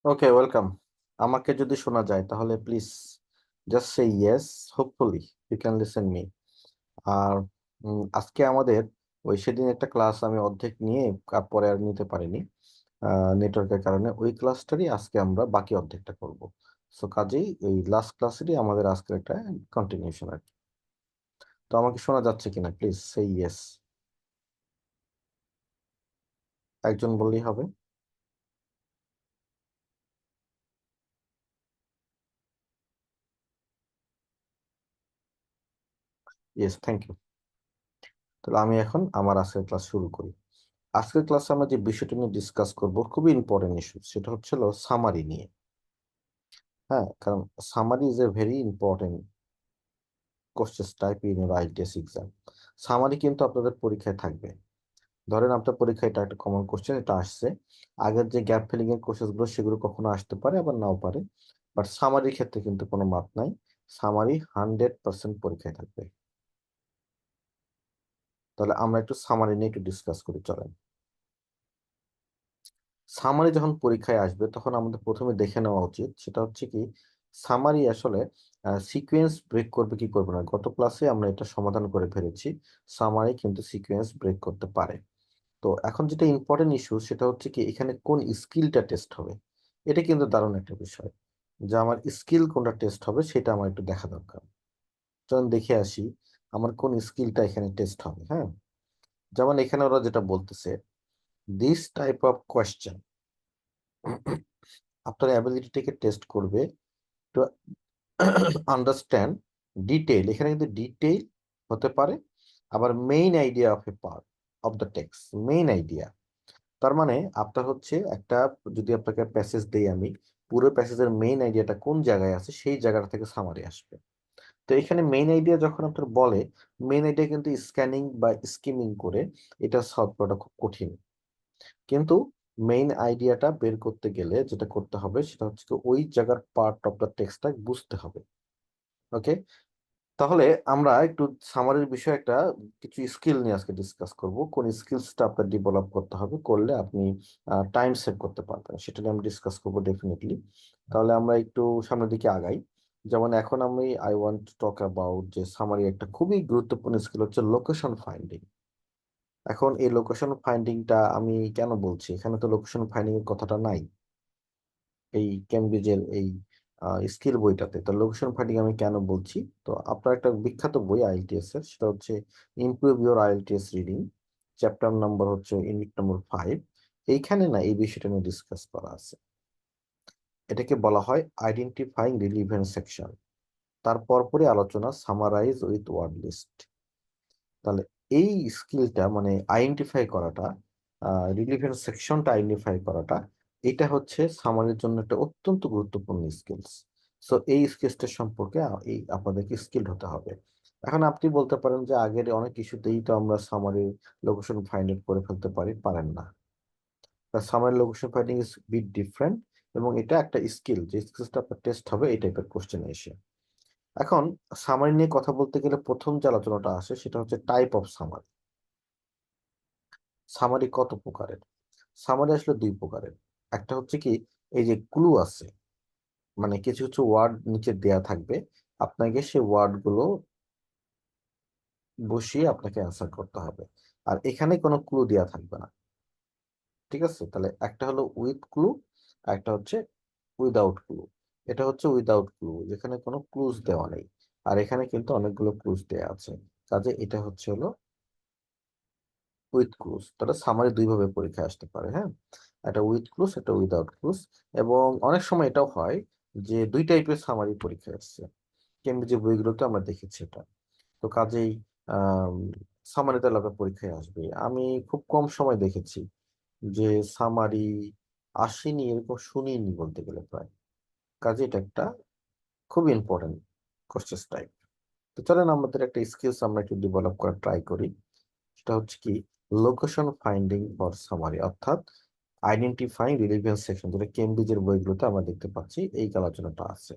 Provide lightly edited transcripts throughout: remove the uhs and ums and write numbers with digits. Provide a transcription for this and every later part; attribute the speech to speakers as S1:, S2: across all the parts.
S1: ওকে, welcome. আমাকে যদি শোনা যায় তাহলে please just say yes. Hopefully you can listen me. আর আজকে আমাদের ওই সেদিন একটা ক্লাস আমি অর্ধেক নিয়ে পরে আর নিতে পারিনি নেটওয়ার্কের কারণে। ওই ক্লাসটারই আজকে আমরা বাকি অর্ধেকটা করব। সো কাজেই এই লাস্ট ক্লাসেরই আমাদের আজকের একটা কন্টিনিউশন আর কি। তো আমাকে শোনা যাচ্ছে কিনা প্লিজ সে ইয়েস। একজন বললেই হবে। Yes, thank you. তাহলে আমি এখন আমার আজকের ক্লাস শুরু করি। আজকের ক্লাসে আমরা যে বিষয়টা নিয়ে ডিসকাস করব খুবই ইম্পর্টেন্ট ইস্যু, সেটা হচ্ছিল সামারি নিয়ে। হ্যাঁ, কারণ summary is a very important question type in your IELTS exam. Summary কিন্তু আপনাদের পরীক্ষায় থাকবে। ধরেন আপনার পরীক্ষায় এটা একটা কমন কোশ্চেন, এটা আসছে। আগের যে গ্যাপ ফিলিং এর কোশ্চেন গুলো সেগুলো কখনো আসতে পারে, আবার নাও পারে। বাট সামারির ক্ষেত্রে কিন্তু কোনো মাপ নাই। সামারি 100% পরীক্ষায় থাকবে। তাহলে আমরা একটু সামারি নিয়ে একটু ডিসকাস করি, চলেন। সামারি যখন পরীক্ষায় আসবে তখন আমাদের প্রথমে দেখে নেওয়া উচিত সেটা হচ্ছে কি, সামারি আসলে সিকোয়েন্স ব্রেক করবে কি করবে না। গত ক্লাসে আমরা এটা সমাধান করে ফেলেছি। সামারি কিন্তু সিকোয়েন্স ব্রেক করতে পারে। তো এখন যেটা ইম্পর্টেন্ট ইস্যু সেটা হচ্ছে কি, এখানে কোন স্কিলটা টেস্ট হবে। এটা কিন্তু দারুণ একটা বিষয়, যে আমার স্কিল কোনটা টেস্ট হবে সেটা আমার একটু দেখা দরকার। চলুন দেখে আসি আমার কোন স্কিলটা এখানে টেস্ট হবে। হ্যাঁ, যেমন এখানে ওরা যেটা বলতেছে, দিস টাইপ অফ কোয়েশ্চেন আপনার অ্যাবিলিটিটাকে টেস্ট করবে টু আন্ডারস্ট্যান্ড ডিটেইল। এখানে কিন্তু ডিটেইল হতে পারে, আবার main idea of A part of the text. Main idea তার মানে আপনার হচ্ছে একটা, যদি আপনাকে প্যাসেজ দেই আমি, পুরো প্যাসেজের মেইন আইডিয়াটা কোন জায়গায় আছে সেই জায়গা থেকে সামারি আসবে। তো এখানে মেইন আইডিয়া যখন আপনার বলে, মেইন আইডিয়া কিন্তু স্ক্যানিং বা স্কিমিং করে এটা সলভ করাটা খুব কঠিন। কিন্তু মেইন আইডিয়াটা বের করতে গেলে যেটা করতে হবে সেটা হচ্ছে কি, ওই জায়গার পার্ট অফ দ্য টেক্সটটা বুঝতে হবে। ওকে, তাহলে আমরা একটু সামারির বিষয়ে একটা কিছু স্কিল নিয়ে আজকে ডিসকাস করব। কোন স্কিলসটা আপনার ডেভেলপ করতে হবে, করলে আপনি টাইম সেভ করতে পারবেন, সেটা নিয়ে আমি ডিসকাস করবো ডেফিনেটলি। তাহলে আমরা একটু সামনের দিকে আগাই। যেমন এখন আমি I want to talk about যে সামারি একটা খুবই গুরুত্বপূর্ণ স্কিল হচ্ছে লোকেশন ফাইন্ডিং। এখন এই লোকেশন ফাইন্ডিংটা আমি কেন বলছি, এখানে তো লোকেশন ফাইন্ডিং এর কথাটা নাই এই কেমব্রিজের এই স্কিল বইটাতে। তো লোকেশন ফাইন্ডিং আমি কেন বলছি, তো আপনার একটা বিখ্যাত বই আইএলটিএস এর, সেটা হচ্ছে improve your IELTS reading, chapter number হচ্ছে ইউনিট নাম্বার 5। এইখানে না এই বিষয়টা নিয়ে ডিসকাস করা আছে। এটাকে বলা হয় আইডেন্টিফাইং রিলিভেন্ট সেকশন। তারপর পরে আলোচনা সামারাইজ উইথ ওয়ার্ড লিস্ট। তাহলে এই স্কিলটা মানে আইডেন্টিফাই করাটা, রিলিভেন্ট সেকশনটা আইডেন্টিফাই করাটা, এটা হচ্ছে সামারির জন্য একটা অত্যন্ত গুরুত্বপূর্ণ স্কিলস। সো এই স্কিলসটা সম্পর্কে এই আপনাদেরকে স্কিল হতে হবে। এখন আপনি বলতে পারেন যে আগের অনেক ইস্যুতেই তো আমরা সামারি লোকেশন ফাইন্ড আউট করে ফেলতে পারি, পারেন না। Summary location finding is bit different, এবং এটা একটা স্কিল, যে স্কিলসটা আপনার টেস্ট হবে এই টাইপের কোশ্চেন এসে। এখন সামারি নিয়ে কথা বলতে গেলে প্রথম যে আলোচনাটা আসে সেটা হচ্ছে টাইপ অফ সামারি। সামারি কত প্রকারের? সামারি আসলে দুই প্রকারের। একটা হচ্ছে কি, এই যে ক্লু আছে, মানে কিছু কিছু ওয়ার্ড নিচে দেয়া থাকবে, আপনাকে সেই ওয়ার্ড গুলো বসিয়ে আপনাকে অ্যান্সার করতে হবে। আর এখানে কোনো ক্লু দেয়া থাকবে না। ঠিক আছে, তাহলে একটা হলো উইথ ক্লু, আর একটা হচ্ছে উইদাউট ক্লু। এটা হচ্ছে উইদাউট ক্লু, যেখানে কোনো ক্লুজ দেওয়া নেই। আর এখানে কিন্তু অনেকগুলো ক্লুজ দেওয়া আছে, কাজে এটা হচ্ছে হলো উইথ ক্লুজ। তাহলে সামারি দুই ভাবে পরীক্ষায় আসতে পারে। হ্যাঁ, একটা উইথ ক্লুজ, একটা উইদাউট ক্লুজ। এবং অনেক সময় এটাও হয় যে দুই টাইপের সামারি পরীক্ষায় আসছে, কেমব্রিজের বইগুলোতে আমরা দেখেছি এটা। তো কাজেই আহ সামারি তাহলে আপনার পরীক্ষায় আসবে। আমি খুব কম সময় দেখেছি যে সামারি আসেনি, এরকম শুনিনি বলতে গেলে প্রায়। কাজে এটা একটা খুব ইম্পর্টেন্ট কোশ্চেন টাইপ। তো চলেন আমাদের একটা স্কিলস আমরা একটু ডেভেলপ করার ট্রাই করি। সেটা হচ্ছে কি, লোকেশন ফাইন্ডিং ফর সামারি, অর্থাৎ আইডেন্টিফাইং রিলিভেন্স সেকশন, যেটা কেমব্রিজের বইগুলোতে আমরা দেখতে পাচ্ছি এই আলোচনাটা আছে।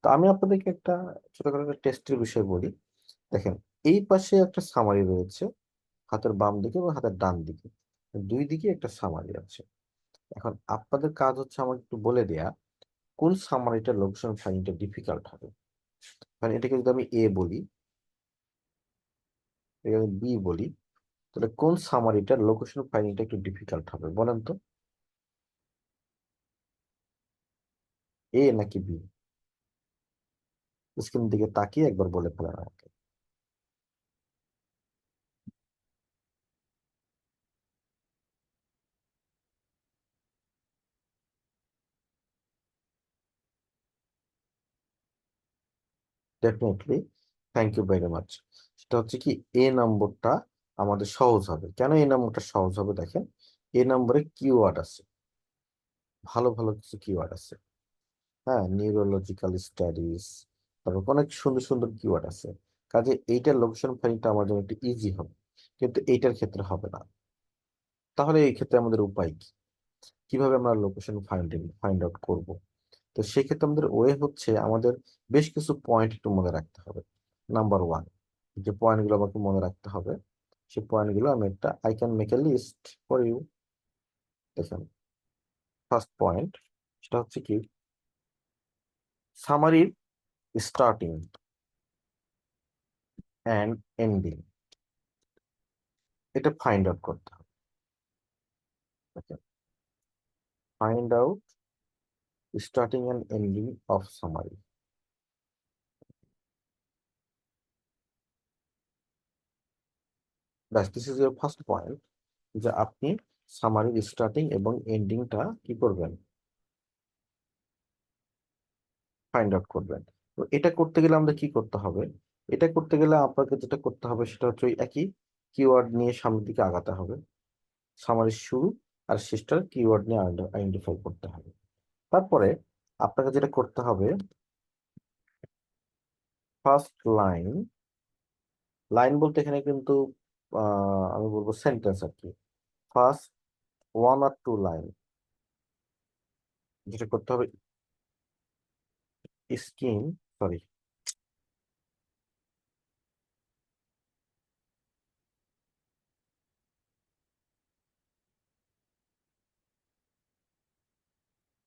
S1: তো আমি আপনাদেরকে একটা ছোটখাটো একটা টেস্টের বিষয় বলি। দেখেন, এই পাশে একটা সামারি রয়েছে, হাতের বাম দিকে এবং হাতের ডান দিকে, দুই দিকে একটা সামারি আছে। এখন আপনাদের কাজ হচ্ছে আমাকে একটু বলে দেয়া কোন সামারিটা লোকেশন ফাইন্ডিংটা ডিফিকাল্ট হবে। মানে এটাকে যদি আমি এ বলি, এটাকে আমি বি বলি, তাহলে কোন সামারিটার লোকেশন ফাইন্ডিংটা একটু ডিফিকাল্ট হবে বলেন তো, এ নাকি বি? স্ক্রিন দিকে তাকিয়ে একবার বলে ফেলেন আমাকে। Definitely, thank you very much. সেটা হচ্ছে কি, এ নম্বরটা আমাদের সহজ হবে। কেন এ নম্বরটা সহজ হবে দেখেন, এ নম্বরে কিওয়ার্ড আছে, ভালো ভালো কিছু কিওয়ার্ড আছে। হ্যাঁ, নিউরোলজিক্যাল স্টাডিজ, তারপর অনেক সুন্দর সুন্দর কিওয়ার্ড আছে। কাজে এইটার লোকেশন ফাইন্ডিংটা আমার জন্য একটু ইজি হবে, কিন্তু এইটার ক্ষেত্রে হবে না। তাহলে এই ক্ষেত্রে আমাদের উপায় কি, কিভাবে আমরা লোকেশন ফাইন্ড আউট করব? তো সেক্ষেত্রে আমাদের ওয়ে হচ্ছে, আমাদের বেশ কিছু পয়েন্ট একটু মনে রাখতে হবে। নাম্বার ওয়ান, যে পয়েন্টগুলো আমাকে মনে রাখতে হবে, সেই পয়েন্টগুলো আমি একটা I can make a list for you. দেখেন, ফার্স্ট পয়েন্ট, সেটা হচ্ছে কি, সামারির স্টার্টিং অ্যান্ড এন্ডিং, এটা ফাইন্ড আউট করতে হবে। Find out starting and ending of summary. ব্যাস, this is your first point, যে আপনি সামারির স্টার্টিং এবং এন্ডিংটা কি করবেন, ফাইন্ড আউট করবেন। তো এটা করতে গেলে আমাদের কি করতে হবে, এটা করতে গেলে আপনাকে যেটা করতে হবে সেটা হচ্ছে ওই একই কিওয়ার্ড নিয়ে সামনের দিকে আগাতে হবে। সামারির শুরু আর শেষটার কিওয়ার্ড নিয়ে আইডেন্টিফাই করতে হবে। তারপরে আপনাকে যেটা করতে হবে, ফার্স্ট লাইন, লাইন বলতে এখানে কিন্তু আমি বলবো সেন্টেন্স আর কি, ফার্স্ট ওয়ান আর টু লাইন, যেটা করতে হবে skim, sorry,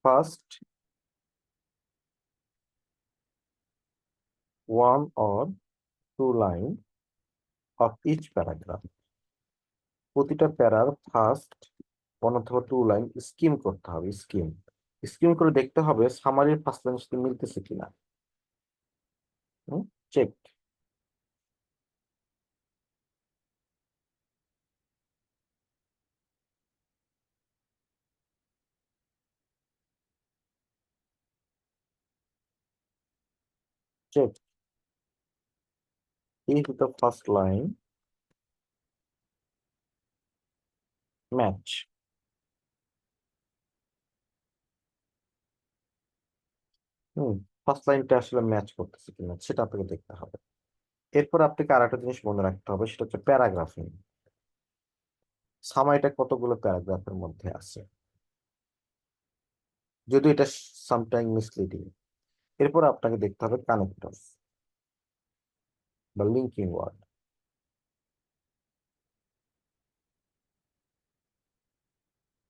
S1: first one or two line of each paragraph. প্রতিটা প্যারার ফার্স্ট ওয়ান অথবা টু লাইন স্কিম করতে হবে, স্কিম স্কিম করে দেখতে হবে সামারির ফার্স্ট লাইনের সাথে মিলতেছে কিনা। Check, check if the first line match। হুম, ফার্স্ট লাইনটা আসলে ম্যাচ করতেছে কিনা সেটা আপনাকে দেখতে হবে। এরপর আপনাকে আর একটা জিনিস মনে রাখতে হবে, সেটা হচ্ছে প্যারাগ্রাফিং। সামারিটা কতগুলো প্যারাগ্রাফের মধ্যে আছে, যদিও এটা সামটাইম মিসলিডিং। এরপর আপনাকে দেখতে হবে কানেক্টরস বা লিঙ্কিং ওয়ার্ড।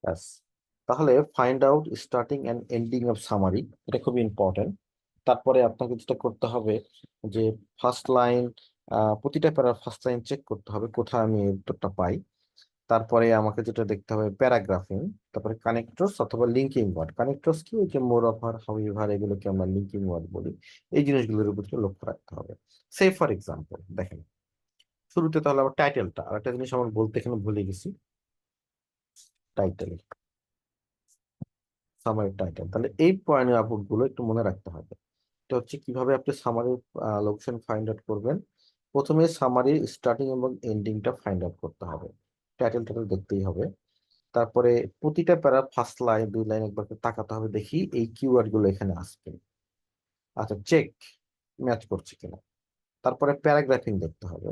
S1: ব্যাস, তাহলে find out starting and ending of summary, এটা খুবই ইম্পর্টেন্ট। তারপরে আপনাকে যেটা করতে হবে, যে ফার্স্ট লাইন, প্রতিটা প্যারার ফার্স্ট লাইন চেক করতে হবে কোথায় আমি এই উত্তরটা পাই। তারপরে আমাকে যেটা দেখতে হবে প্যারাগ্রাফিং, তারপরে কানেক্টরস অথবা লিঙ্কিং ওয়ার্ড। কানেক্টরস কি, ওই যে মোর অফার, হাউএভার, এগুলোকে আমরা লিঙ্কিং ওয়ার্ড বলি। এই জিনিসগুলোর উপর একটু লক্ষ্য রাখতে হবে। সে ফর এক্সাম্পল দেখেন, শুরুতে তাহলে আমার টাইটেলটা, আর একটা জিনিস আমার বলতে এখানে ভুলে গেছি, টাইটেল, সামারি টাইটেল। তাহলে এই পয়েন্ট গুলো একটু মনে রাখতে হবে। এটা হচ্ছে কিভাবে আপনি সামারির লোকেশন ফাইন্ড আউট করবেন। প্রথমে সামারির স্টার্টিং এবং এন্ডিংটা ফাইন্ড আউট করতে হবে, টাইটেল টাইটেল দেখতেই হবে। তারপরে প্রতিটা প্যারা ফার্স্ট লাইন দুই লাইন একবার করে তাকাতে হবে, দেখি এই কিওয়ার্ড গুলো এখানে আসবে। আচ্ছা, চেক, ম্যাচ করছে কিনা। তারপরে প্যারাগ্রাফিং দেখতে হবে,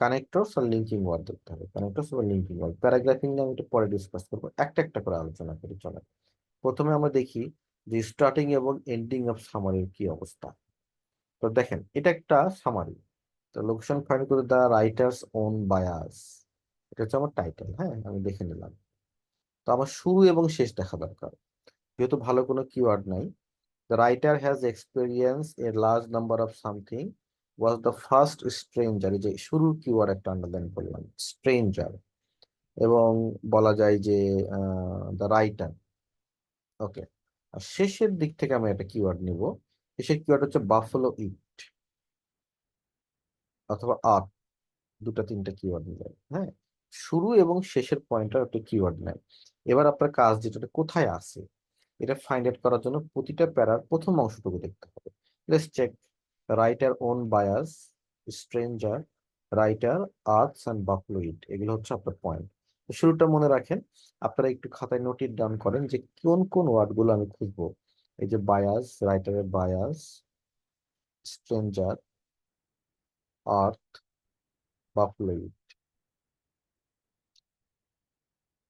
S1: কানেক্টরস আর লিঙ্কিং ওয়ার্ড দেখতে হবে, কানেক্টরস আর লিঙ্কিং ওয়ার্ড। প্যারাগ্রাফিং নিয়ে আমি একটু পরে ডিসকাস করবো, একটা একটা করে আলোচনা করি চলে। প্রথমে আমরা দেখি যে স্টার্টিং এবং এন্ডিং অফ সামারির কি অবস্থা। তো দেখেন, এটা একটা সামারি। তো লোকেশন ফাইন্ড করে দ্য রাইটার্স ওন বায়াস, এটা হচ্ছে আমার টাইটেল। হ্যাঁ, আমি দেখে নিলাম। তো আমার শুরু এবং শেষ দেখা দরকার, যেহেতু ভালো কোনো কিওয়ার্ড নাই। The writer has experienced a large number of something was the first stranger, এই যে শুরুর কিওয়ার্ড একটা আন্ডারলাইন করলাম, স্ট্রেঞ্জার। এবং বলা যায় যে দ্য রাইটার। ওকে, আর শেষের দিক থেকে আমি একটা কিওয়ার্ড নিব। শেষের কিওয়ার্ড হচ্ছে বাফলো ইট অথবা আর্ট, দুটা তিনটা কিওয়ার্ড নিলেন। হ্যাঁ, শুরু এবং শেষের পয়েন্টার একটা কিওয়ার্ড নেয়। এবার আপনার কাজ যেটা কোথায় আছে এটা ফাইন্ড আউট করার জন্য প্রতিটা প্যারার প্রথম অংশটুকু দেখতে হবে। Let's check writer own bias, stranger, writer, arts and baffled, এগুলো হচ্ছে আপনার পয়েন্ট। শুরুটা মনে রাখেন, আপনারা একটু খাতায় নোটিট ডাউন করেন যে কোন কোন ওয়ার্ডগুলো আমি খুঁজবো। এই যে বায়াস, রাইটারের bias, stranger, art, baffled.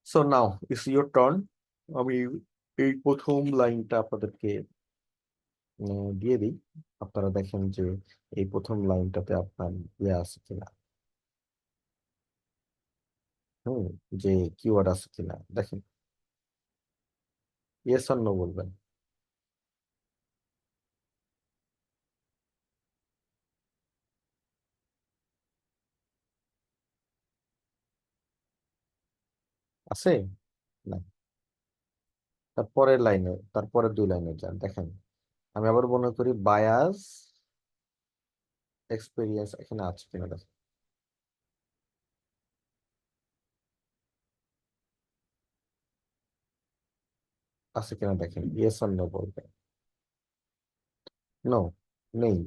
S1: So now it's your turn. আমি এই প্রথম লাইনটা আপনাদেরকে দিয়ে দিই। আপনারা দেখেন যে এই প্রথম লাইনটাতে আপনার ইয়ে আছে কিনা, যে কিওয়ার্ড আছে কিনা দেখেন। ইয়েস অর নো বলবেন। আছে না? তারপরের লাইনে, তারপরে দুই লাইনে যান, দেখেন। আমি আবার মনে করি বায়াস এক্সপিরিয়েন্স এখানে আছে কিনা দেখেন। আছে কিনা দেখেন, ইয়েস অর নো বলবেন। নো, নেই।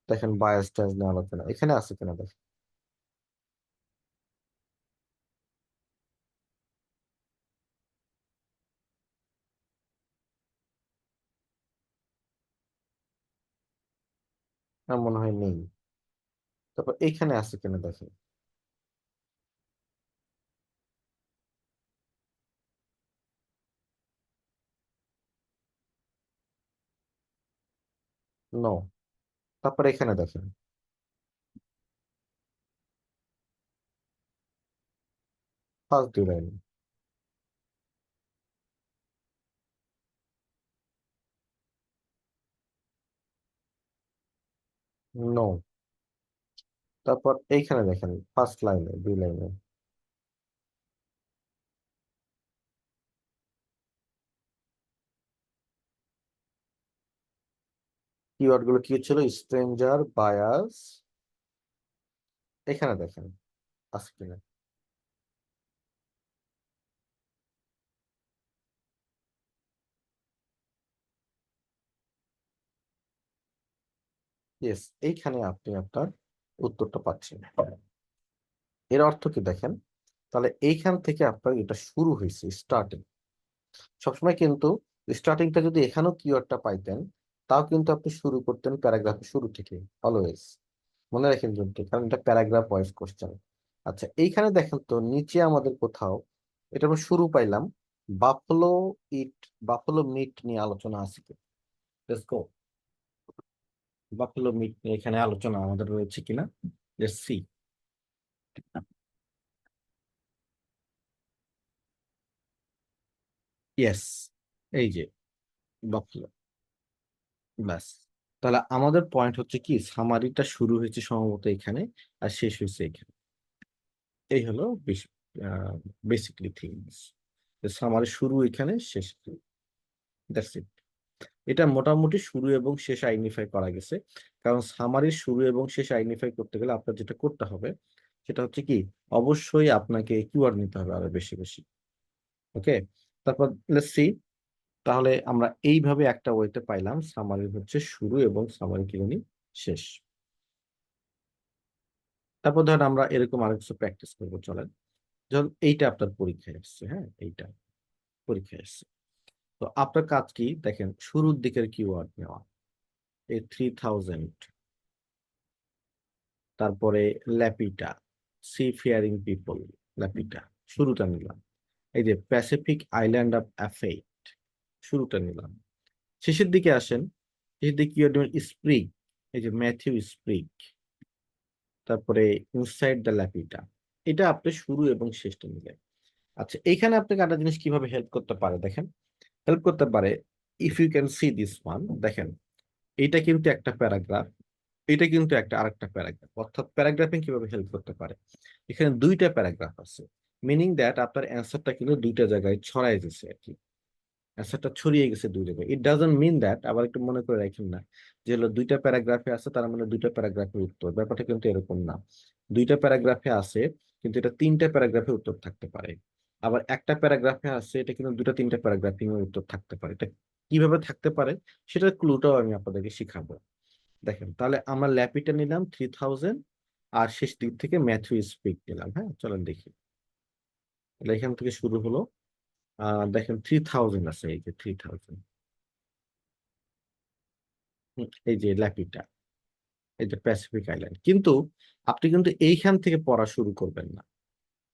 S1: দেখেন বায়াস টায়াস নিয়ে আলোচনা এখানে আছে কিনা দেখেন। আমার মনে হয় নেই। তারপর এইখানে আছে কিনা দেখেন। নো। তারপর এখানে দেখেন। ফার্স্ট দুই লাইন। নো। তারপর এইখানে দেখেন ফার্স্ট লাইনে দুই লাইনে। কিওয়ার্ড গুলো কি ছিল? Stranger, bias. এখানে দেখেন আছে কিনা। ইয়েস, এইখানে আপনি আপনার উত্তরটা পাচ্ছেন। এর অর্থ কি দেখেন, তাহলে এইখান থেকে আপনার এটা শুরু হয়েছে, স্টার্টিং। সবসময় কিন্তু স্টার্টিংটা যদি এখানেও কিওয়ার্ডটা পাইতেন, তাও কিন্তু আপনি শুরু করতেন প্যারাগ্রাফের শুরু থেকে, অলওয়েজ। মনে রাখেন কিন্তু, কারণ এটা প্যারাগ্রাফ ওয়াইজ কোশ্চেন। আচ্ছা, এইখানে দেখেন তো নিচে আমাদের কোথাও এটা আমরা শুরু পাইলাম বাফলো ইট, বাফলো মিট নিয়ে আলোচনা আছে কি? Let's go. বাফলো মিট নিয়ে এখানে আলোচনা আমাদের রয়েছে কিনা, লেটস সি। ইয়েস, এই যে বাফলো। ব্যাস। তাহলে আমাদের পয়েন্ট হচ্ছে কি, সামারিটা শুরু হয়েছে সম্ভবত এখানে আর শেষ হয়েছে এখানে। এই হলো বেসিকলি থিংস। সামারি শুরু এখানে, শেষ। That's it. এটা মোটামুটি শুরু এবং শেষ আইডেন্টিফাই করা গেছে। কারণ সামারির শুরু এবং শেষ আইডেন্টিফাই করতে গেলে আপনার যেটা করতে হবে সেটা হচ্ছে কি, অবশ্যই আপনাকে কিওয়ার্ড নিতে হবে আরো বেশি বেশি। ওকে, তারপর লেটস সি। তাহলে আমরা এইভাবে একটা ওয়েতে পাইলাম সামারি হচ্ছে শুরু এবং সামারি কি জানি শেষ। তারপর ধরেন আমরা এরকম আরো কিছু প্র্যাকটিস করবো, চলেন। যখন এইটা আপনার পরীক্ষায় আসছে, হ্যাঁ এইটা পরীক্ষায় আসছে, তো আপনার কাজ কি দেখেন, শুরুর দিকের কিওয়ার্ড নেওয়া। এই 3000, তারপরে ল্যাপিটা, সি ফেয়ারিং পিপল, ল্যাপিটা শুরুটা নিলাম। এই যে প্যাসিফিক আইল্যান্ড অফ অ্যাফেইট, শুরুটা নিলাম। শেষের দিকে আসেন, শেষের দিকে কিওয়ার্ড স্প্রিগ, এই যে ম্যাথিউ স্প্রিগ, তারপরে ইনসাইড দ্য ল্যাপিটা। এটা আপনি শুরু এবং শেষটা নিলেন। আচ্ছা, এইখানে আপনাকে একটা জিনিস কিভাবে হেল্প করতে পারে দেখেন, হেল্প করতে পারে, if you can see this one, দেখেন এটা কিন্তু একটা প্যারাগ্রাফ, এটা কিন্তু একটা আরেকটা প্যারাগ্রাফ, অর্থাৎ প্যারাগ্রাফিং কিভাবে হেল্প করতে পারে, এখানে দুইটা প্যারাগ্রাফ আছে, মিনিং দ্যাট আপনার অ্যান্সারটা কিন্তু দুইটা জায়গায় ছড়াই গেছে আর কি, অ্যান্সারটা ছড়িয়ে গেছে দুই জায়গায়। ইট ডাজন্ট মিন দ্যাট, আবার একটু মনে করে রাখেন না যে হলো দুইটা প্যারাগ্রাফে আছে তার মানে দুইটা প্যারাগ্রাফের উত্তর, ব্যাপারটা কিন্তু এরকম না। দুইটা প্যারাগ্রাফে আছে কিন্তু এটা তিনটা প্যারাগ্রাফে উত্তর থাকতে পারে, আবার একটা প্যারাগ্রাফে আছে এটা কিন্তু দুটা তিনটা প্যারাগ্রাফে উত্তর থাকতে পারে। এটা কিভাবে থাকতে পারে সেটার ক্লুটাও আমি আপনাদেরকে শিখাবো। দেখেন তাহলে আমরা ল্যাপিটা নিলাম 3000, আর শেষ দিক থেকে ম্যাথু স্পিক নিলাম। হ্যাঁ চলেন দেখি, তাহলে এখান থেকে শুরু হলো। দেখেন 3000 আছে, এই যে 3000, এই যে ল্যাপিটা, এই যে প্যাসিফিক আইল্যান্ড, কিন্তু আপনি কিন্তু এইখান থেকে পড়া শুরু করবেন না,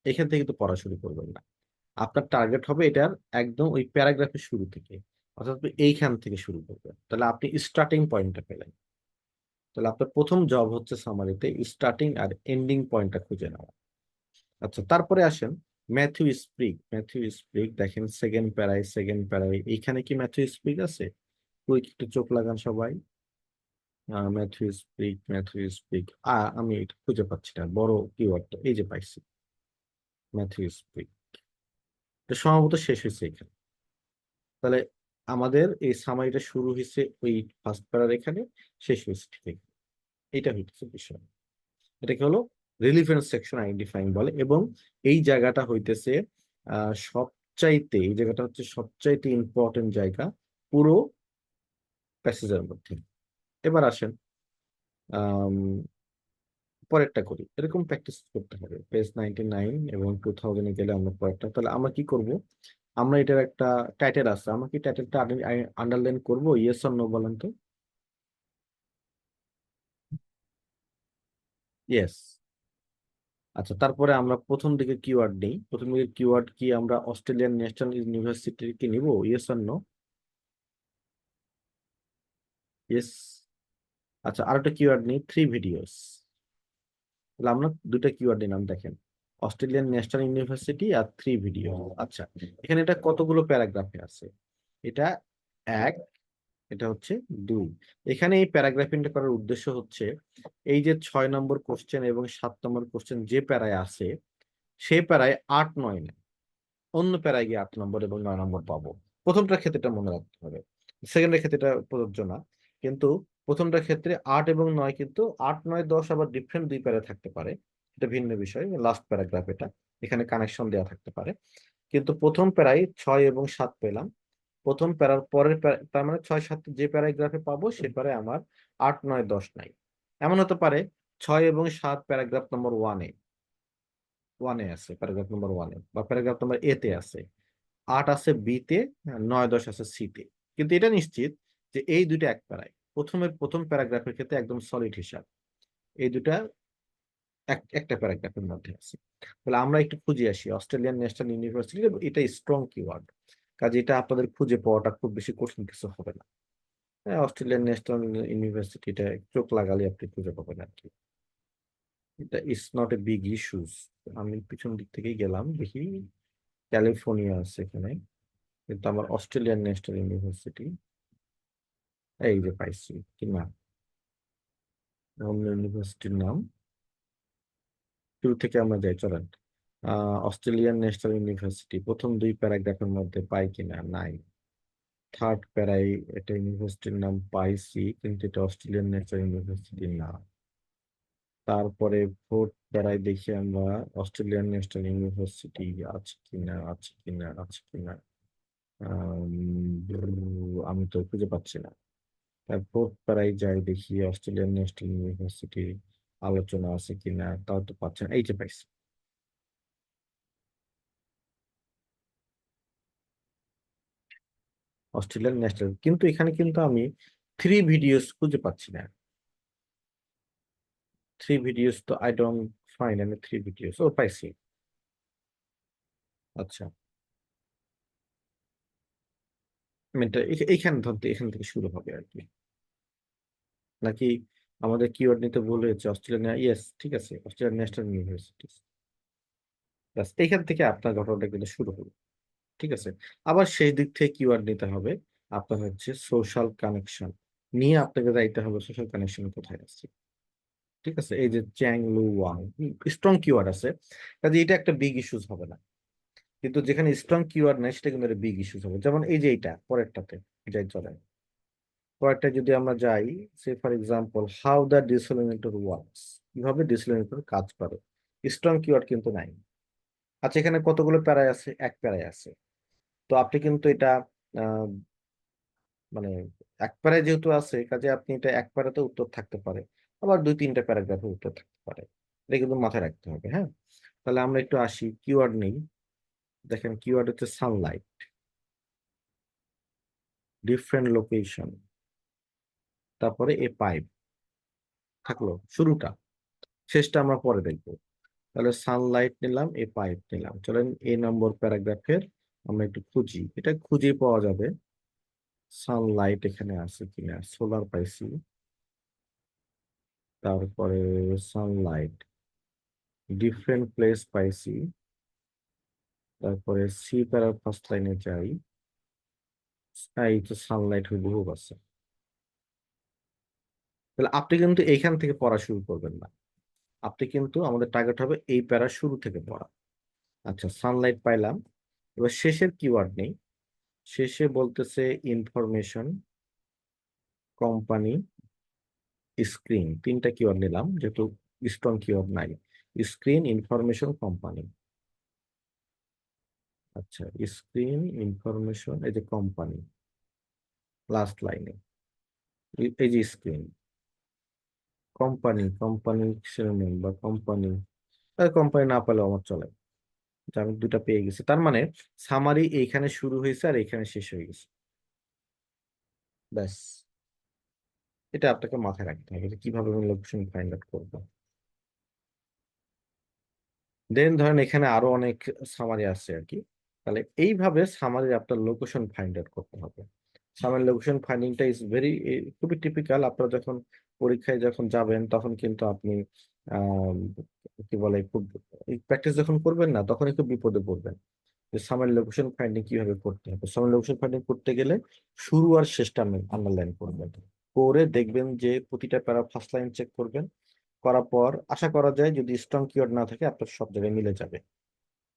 S1: এখান থেকে তো পড়া শুরু করবেন না, আপনার টার্গেট হবে এটার একদম ওই প্যারাগ্রাফের শুরু থেকে, অর্থাৎ আপনি এইখান থেকে শুরু করবেন, তাহলে আপনি স্টার্টিং পয়েন্টটা পেলেন। তাহলে আপনার প্রথম জব হচ্ছে সামারিতে স্টার্টিং আর এন্ডিং পয়েন্টটা খুঁজে নেওয়া। আচ্ছা তারপরে আসেন ম্যাথিউ স্প্রিক, ম্যাথিউ স্প্রিক দেখেন সেকেন্ড প্যারায় এইখানে কি ম্যাথিউ স্প্রিক আছে? ওই একটু চোখ লাগান সবাই। ম্যাথিউ স্পিক আমি এটা খুঁজে পাচ্ছি না, বড় কিওয়ার্ডটা এই যে পাইছি, ম্যাথিউ স্পিক, এটা সম্ভবত শেষ হয়েছে এখানে। তাহলে আমাদের এই সামারিটা শুরু হয়েছে ওই ফার্স্ট প্যারার এখানে, শেষ হয়েছে ঠিক এখানে। এইটা হইতেছে বিষয়, এটাকে হলো রিলিভেন্স সেকশন আইডেন্টিফাইং বলে, এবং এই জায়গাটা হইতেছে সবচাইতে, এই জায়গাটা হচ্ছে সবচাইতে ইম্পর্টেন্ট জায়গা পুরো প্যাসেজের মধ্যে। এবার আসেন আহ পরেরটা করি, এরকম প্র্যাকটিস করতে হবে, পেজ 99 এবং 2000-এ গেলে আমরা পরেরটা, তাহলে আমরা কি করব, আমরা এটার একটা টাইটেল আছে, আমরা কি টাইটেলটা আন্ডারলাইন করব, ইয়েস অর নো বলেন তো? ইয়েস। আচ্ছা তারপরে আমরা প্রথম দিকে কিওয়ার্ড নেই, প্রথম দিকে কিওয়ার্ড কি আমরা অস্ট্রেলিয়ান ন্যাশনাল ইউনিভার্সিটির কি নিব, ইয়েস অর নো? ইয়েস। আচ্ছা আরেকটা কিওয়ার্ড নেই, 3 ভিডিওস, তাহলে আমরা দুইটা কিওয়ার্ড নিলাম দেখেন, অস্ট্রেলিয়ান ন্যাশনাল ইউনিভার্সিটি আর 3 ভিডিও। আচ্ছা এখানে এটা কতগুলো প্যারাগ্রাফে আছে, এটা এক, এটা হচ্ছে দুই। এখানে এই প্যারাগ্রাফিংটা করার উদ্দেশ্য হচ্ছে এই যে 6 নম্বর কোশ্চেন এবং 7 নম্বর কোশ্চেন যে প্যারায় আছে, সে প্যারায় 8 9 নেই, অন্য প্যারায় গিয়ে 8 নম্বর এবং 9 নম্বর পাবো। প্রথমটার ক্ষেত্রে এটা মনে রাখতে হবে, সেকেন্ডের ক্ষেত্রে এটা প্রযোজ্য না, কিন্তু প্রথমটার ক্ষেত্রে 8 এবং 9, কিন্তু 8 9 10 আবার ডিফারেন্ট দুই প্যারা থাকতে পারে, এটা ভিন্ন বিষয়, লাস্ট প্যারাগ্রাফ এটা, এখানে কানেকশন দেওয়া থাকতে পারে। কিন্তু প্রথম প্যারায় 6 এবং 7 পেলাম, প্রথম প্যারার পরের তার মানে 6 7 যে প্যারাগ্রাফে পাবো সে প্যারায় আমার 8 9 10 নাই। এমন হতে পারে 6 এবং 7 প্যারাগ্রাফ নম্বর ওয়ানে আছে, প্যারাগ্রাফ নম্বর ওয়ানে বা প্যারাগ্রাফ নম্বর এতে আছে, 8 আছে বিতে, 9 10 আছে সিতে। কিন্তু এটা নিশ্চিত যে এই দুইটা এক প্যারায়, প্রথম প্যারাগ্রাফের ক্ষেত্রে একদম সলিড হিসাব, এই দুটা একটা প্যারাগ্রাফের মধ্যে আছে। তাহলে আমরা একটু খুঁজে আসি অস্ট্রেলিয়ান ন্যাশনাল ইউনিভার্সিটি, এটা স্ট্রং কিওয়ার্ড, কাজে এটা আপনাদের খুঁজে পাওয়াটা খুব বেশি কঠিন কিছু হবে না। হ্যাঁ, অস্ট্রেলিয়ান ন্যাশনাল ইউনিভার্সিটিটা চোখ লাগালে আপনি খুঁজে পাবেন আর কি, এটা it's not a big issues. আমি পিছন দিক থেকেই গেলাম দেখি, ক্যালিফোর্নিয়া আছে এখানে, কিন্তু আমার অস্ট্রেলিয়ান ন্যাশনাল ইউনিভার্সিটি এই যে পাইছি কি না, অন্য ইউনিভার্সিটির নাম, শুরু থেকে আমরা যাই চলেন। অস্ট্রেলিয়ান ন্যাশনাল ইউনিভার্সিটি প্রথম দুই প্যারাগ্রাফের মধ্যে পাই কিনা, নাই। থার্ড প্যারাই এটা ইউনিভার্সিটির নাম পাইছি, কিন্তু এটা অস্ট্রেলিয়ান ন্যাশনাল ইউনিভার্সিটি না। তারপরে ফোর্থ প্যারায় দেখি আমরা অস্ট্রেলিয়ান ন্যাশনাল ইউনিভার্সিটি আছে কিনা। আমি তো খুঁজে পাচ্ছি না। তারপর প্যারায় যাই দেখি অস্ট্রেলিয়ান ন্যাশনাল ইউনিভার্সিটি আলোচনা আছে কিনা, তাও তো পাচ্ছি না, এই যে পাইছি অস্ট্রেলিয়ান ন্যাশনাল, কিন্তু এখানে কিন্তু আমি 3 ভিডিওস খুঁজে পাচ্ছি না। 3 ভিডিওস তো আই ডোন্ট ফাইন্ড, আমি 3 ভিডিওস ও পাইছি। আচ্ছা আমি এটা এইখানে ধরতে, এখান থেকে শুরু হবে আর কি, নাকি আমাদের কিওয়ার্ড নিতে ভুল হয়েছে, অস্ট্রেলিয়ান, ইয়েস ঠিক আছে, অস্ট্রেলিয়ান ন্যাশনাল ইউনিভার্সিটি। এইখান থেকে আপনার ঘটনাটা কিন্তু শুরু হলো। ঠিক আছে, আবার সেই দিক থেকে কিওয়ার্ড নিতে হবে আপনার হচ্ছে সোশ্যাল কানেকশন নিয়ে আপনাকে যাইতে হবে সোশ্যাল কানেকশন কোথায় আছে। ঠিক আছে, এই যে চ্যাং লু ওয়াং স্ট্রং কিওয়ার্ড আছে, কাজে এটা একটা বিগ ইস্যুস হবে না। কিন্তু যেখানে স্ট্রং কিওয়ার্ড নাই সেটা কিন্তু একটা বিগ ইস্যুস হবে। যেমন এই যে এইটা পরেরটাতে যাই চলেন, পরেরটা যদি আমরা যাই, say for example how the desalinator works, কিভাবে ডিসেলিনেটর কাজ করে, স্ট্রং কিওয়ার্ড কিন্তু নাই। আচ্ছা, এখানে কতগুলো প্যারায় আছে, এক প্যারায় আছে। তো আপনি কিন্তু এটা আহ, মানে এক প্যারায় যেহেতু আছে, কাজে আপনি এটা এক প্যারাতে উত্তর থাকতে পারে, আবার দুই তিনটা প্যারাগ্রাফে উত্তর থাকতে পারে। এটা কিন্তু মাথায় রাখতে হবে, হ্যাঁ। তাহলে আমরা একটু আসি, কিওয়ার্ড নেই। দেখেন কিওয়ার্ড হচ্ছে সানলাইট, ডিফারেন্ট লোকেশন, তারপরে এ পাইপ থাকলো শুরুটা, শেষটা আমরা পরে দেখবো। তাহলে সানলাইট নিলাম, এ পাইপ নিলাম, চলেন এ নম্বর প্যারাগ্রাফের আমরা একটু খুঁজি, এটা খুঁজে পাওয়া যাবে। সানলাইট এখানে আছে কিনা, সোলার পাইছি, তারপরে সানলাইট ডিফারেন্ট প্লেস পাইছি, তারপরে সি প্যারার ফার্স্ট লাইনে যাই, এই তো সানলাইট হুবহু আছে। তাহলে আপনি কিন্তু এইখান থেকে পড়া শুরু করবেন না, আপনি কিন্তু আমাদের টার্গেট হবে এই প্যারা শুরু থেকে পড়া। আচ্ছা, সানলাইট পাইলাম, এবার শেষের কিওয়ার্ড নেই, শেষে বলতেছে ইনফরমেশন, কোম্পানি, স্ক্রিন, তিনটা কিওয়ার্ড নিলাম যেহেতু স্ট্রং কিওয়ার্ড নাই। Screen, information, company. আচ্ছা, স্ক্রিন, ইনফরমেশন, এই যে কোম্পানি লাস্ট লাইনে, এই যে স্ক্রিন, কোম্পানি, কোম্পানি শিরোনাম বা কোম্পানি, কোম্পানি না পেলেও আমার চলে, যে আমি দুটা পেয়ে গেছি। তার মানে সামারি এইখানে শুরু হয়েছে আর এইখানে শেষ হয়ে গেছে, ব্যাস। এটা আপনাকে মাথায় রাখতে হবে যে কিভাবে আমি লোকেশন ফাইন্ড আউট করবো। দেন ধরেন এখানে আরো অনেক সামারি আছে আর কি। তাহলে এইভাবে সামারি আপনার লোকেশন ফাইন্ড আউট করতে হবে। সামারি লোকেশন ফাইন্ডিংটা ইজ ভেরি, খুবই টিপিক্যাল। আপনারা যখন পরীক্ষায় যখন যাবেন তখন কিন্তু আপনি আহ কি বলে খুব প্র্যাকটিস যখন করবেন না, তখন একটু বিপদে পড়বেন যে সামারি লোকেশন ফাইন্ডিং কিভাবে করতে হবে। সামারি লোকেশন ফাইন্ডিং করতে গেলে শুরু আর শেষটা আপনি আন্ডারলাইন করবেন, করে দেখবেন যে প্রতিটা প্যারা ফার্স্ট লাইন চেক করবেন, করার পর আশা করা যায় যদি স্ট্রং কিওয়ার্ড না থাকে আপনার সব জায়গায় মিলে যাবে।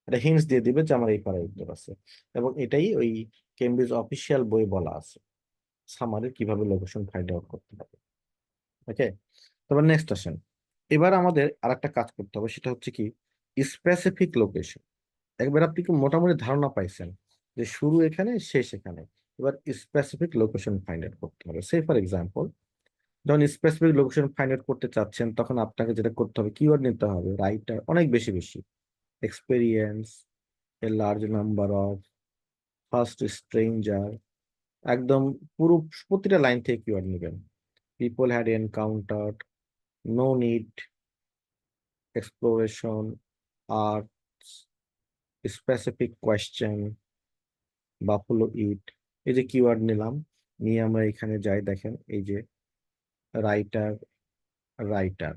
S1: এটা হিন্টস দিয়ে দিবে যে আমার এই পাড়ায় উত্তর আছে। এবং এটাই ওই কেমব্রিজ অফিসিয়াল বই বলা আছে সামারে কিভাবে লোকেশন ফাইন্ড আউট করতে হবে। ওকে, তারপর নেক্সট আসেন। এবার আমাদের আরেকটা কাজ করতে হবে, সেটা হচ্ছে কি স্পেসিফিক লোকেশন। একবার আপনি কি মোটামুটি ধারণা পাইছেন যে শুরু এখানে শেষ এখানে, এবার স্পেসিফিক লোকেশন ফাইন্ড আউট করতে হবে। সে ফর এক্সাম্পল, যখন স্পেসিফিক লোকেশন ফাইন্ড আউট করতে চাচ্ছেন তখন আপনাকে যেটা করতে হবে, কিওয়ার্ড নিতে হবে রাইটার অনেক বেশি বেশি, experience, a large number of, first stranger, একদম পুরো প্রতিটা লাইন থেকে কিওয়ার্ড নেবেন। People had encountered, no need, exploration, arts, specific question, buffalo it. এই যে কিওয়ার্ড নিলাম, নিয়ে আমরা এখানে যাই, দেখেন এই যে রাইটার, রাইটার,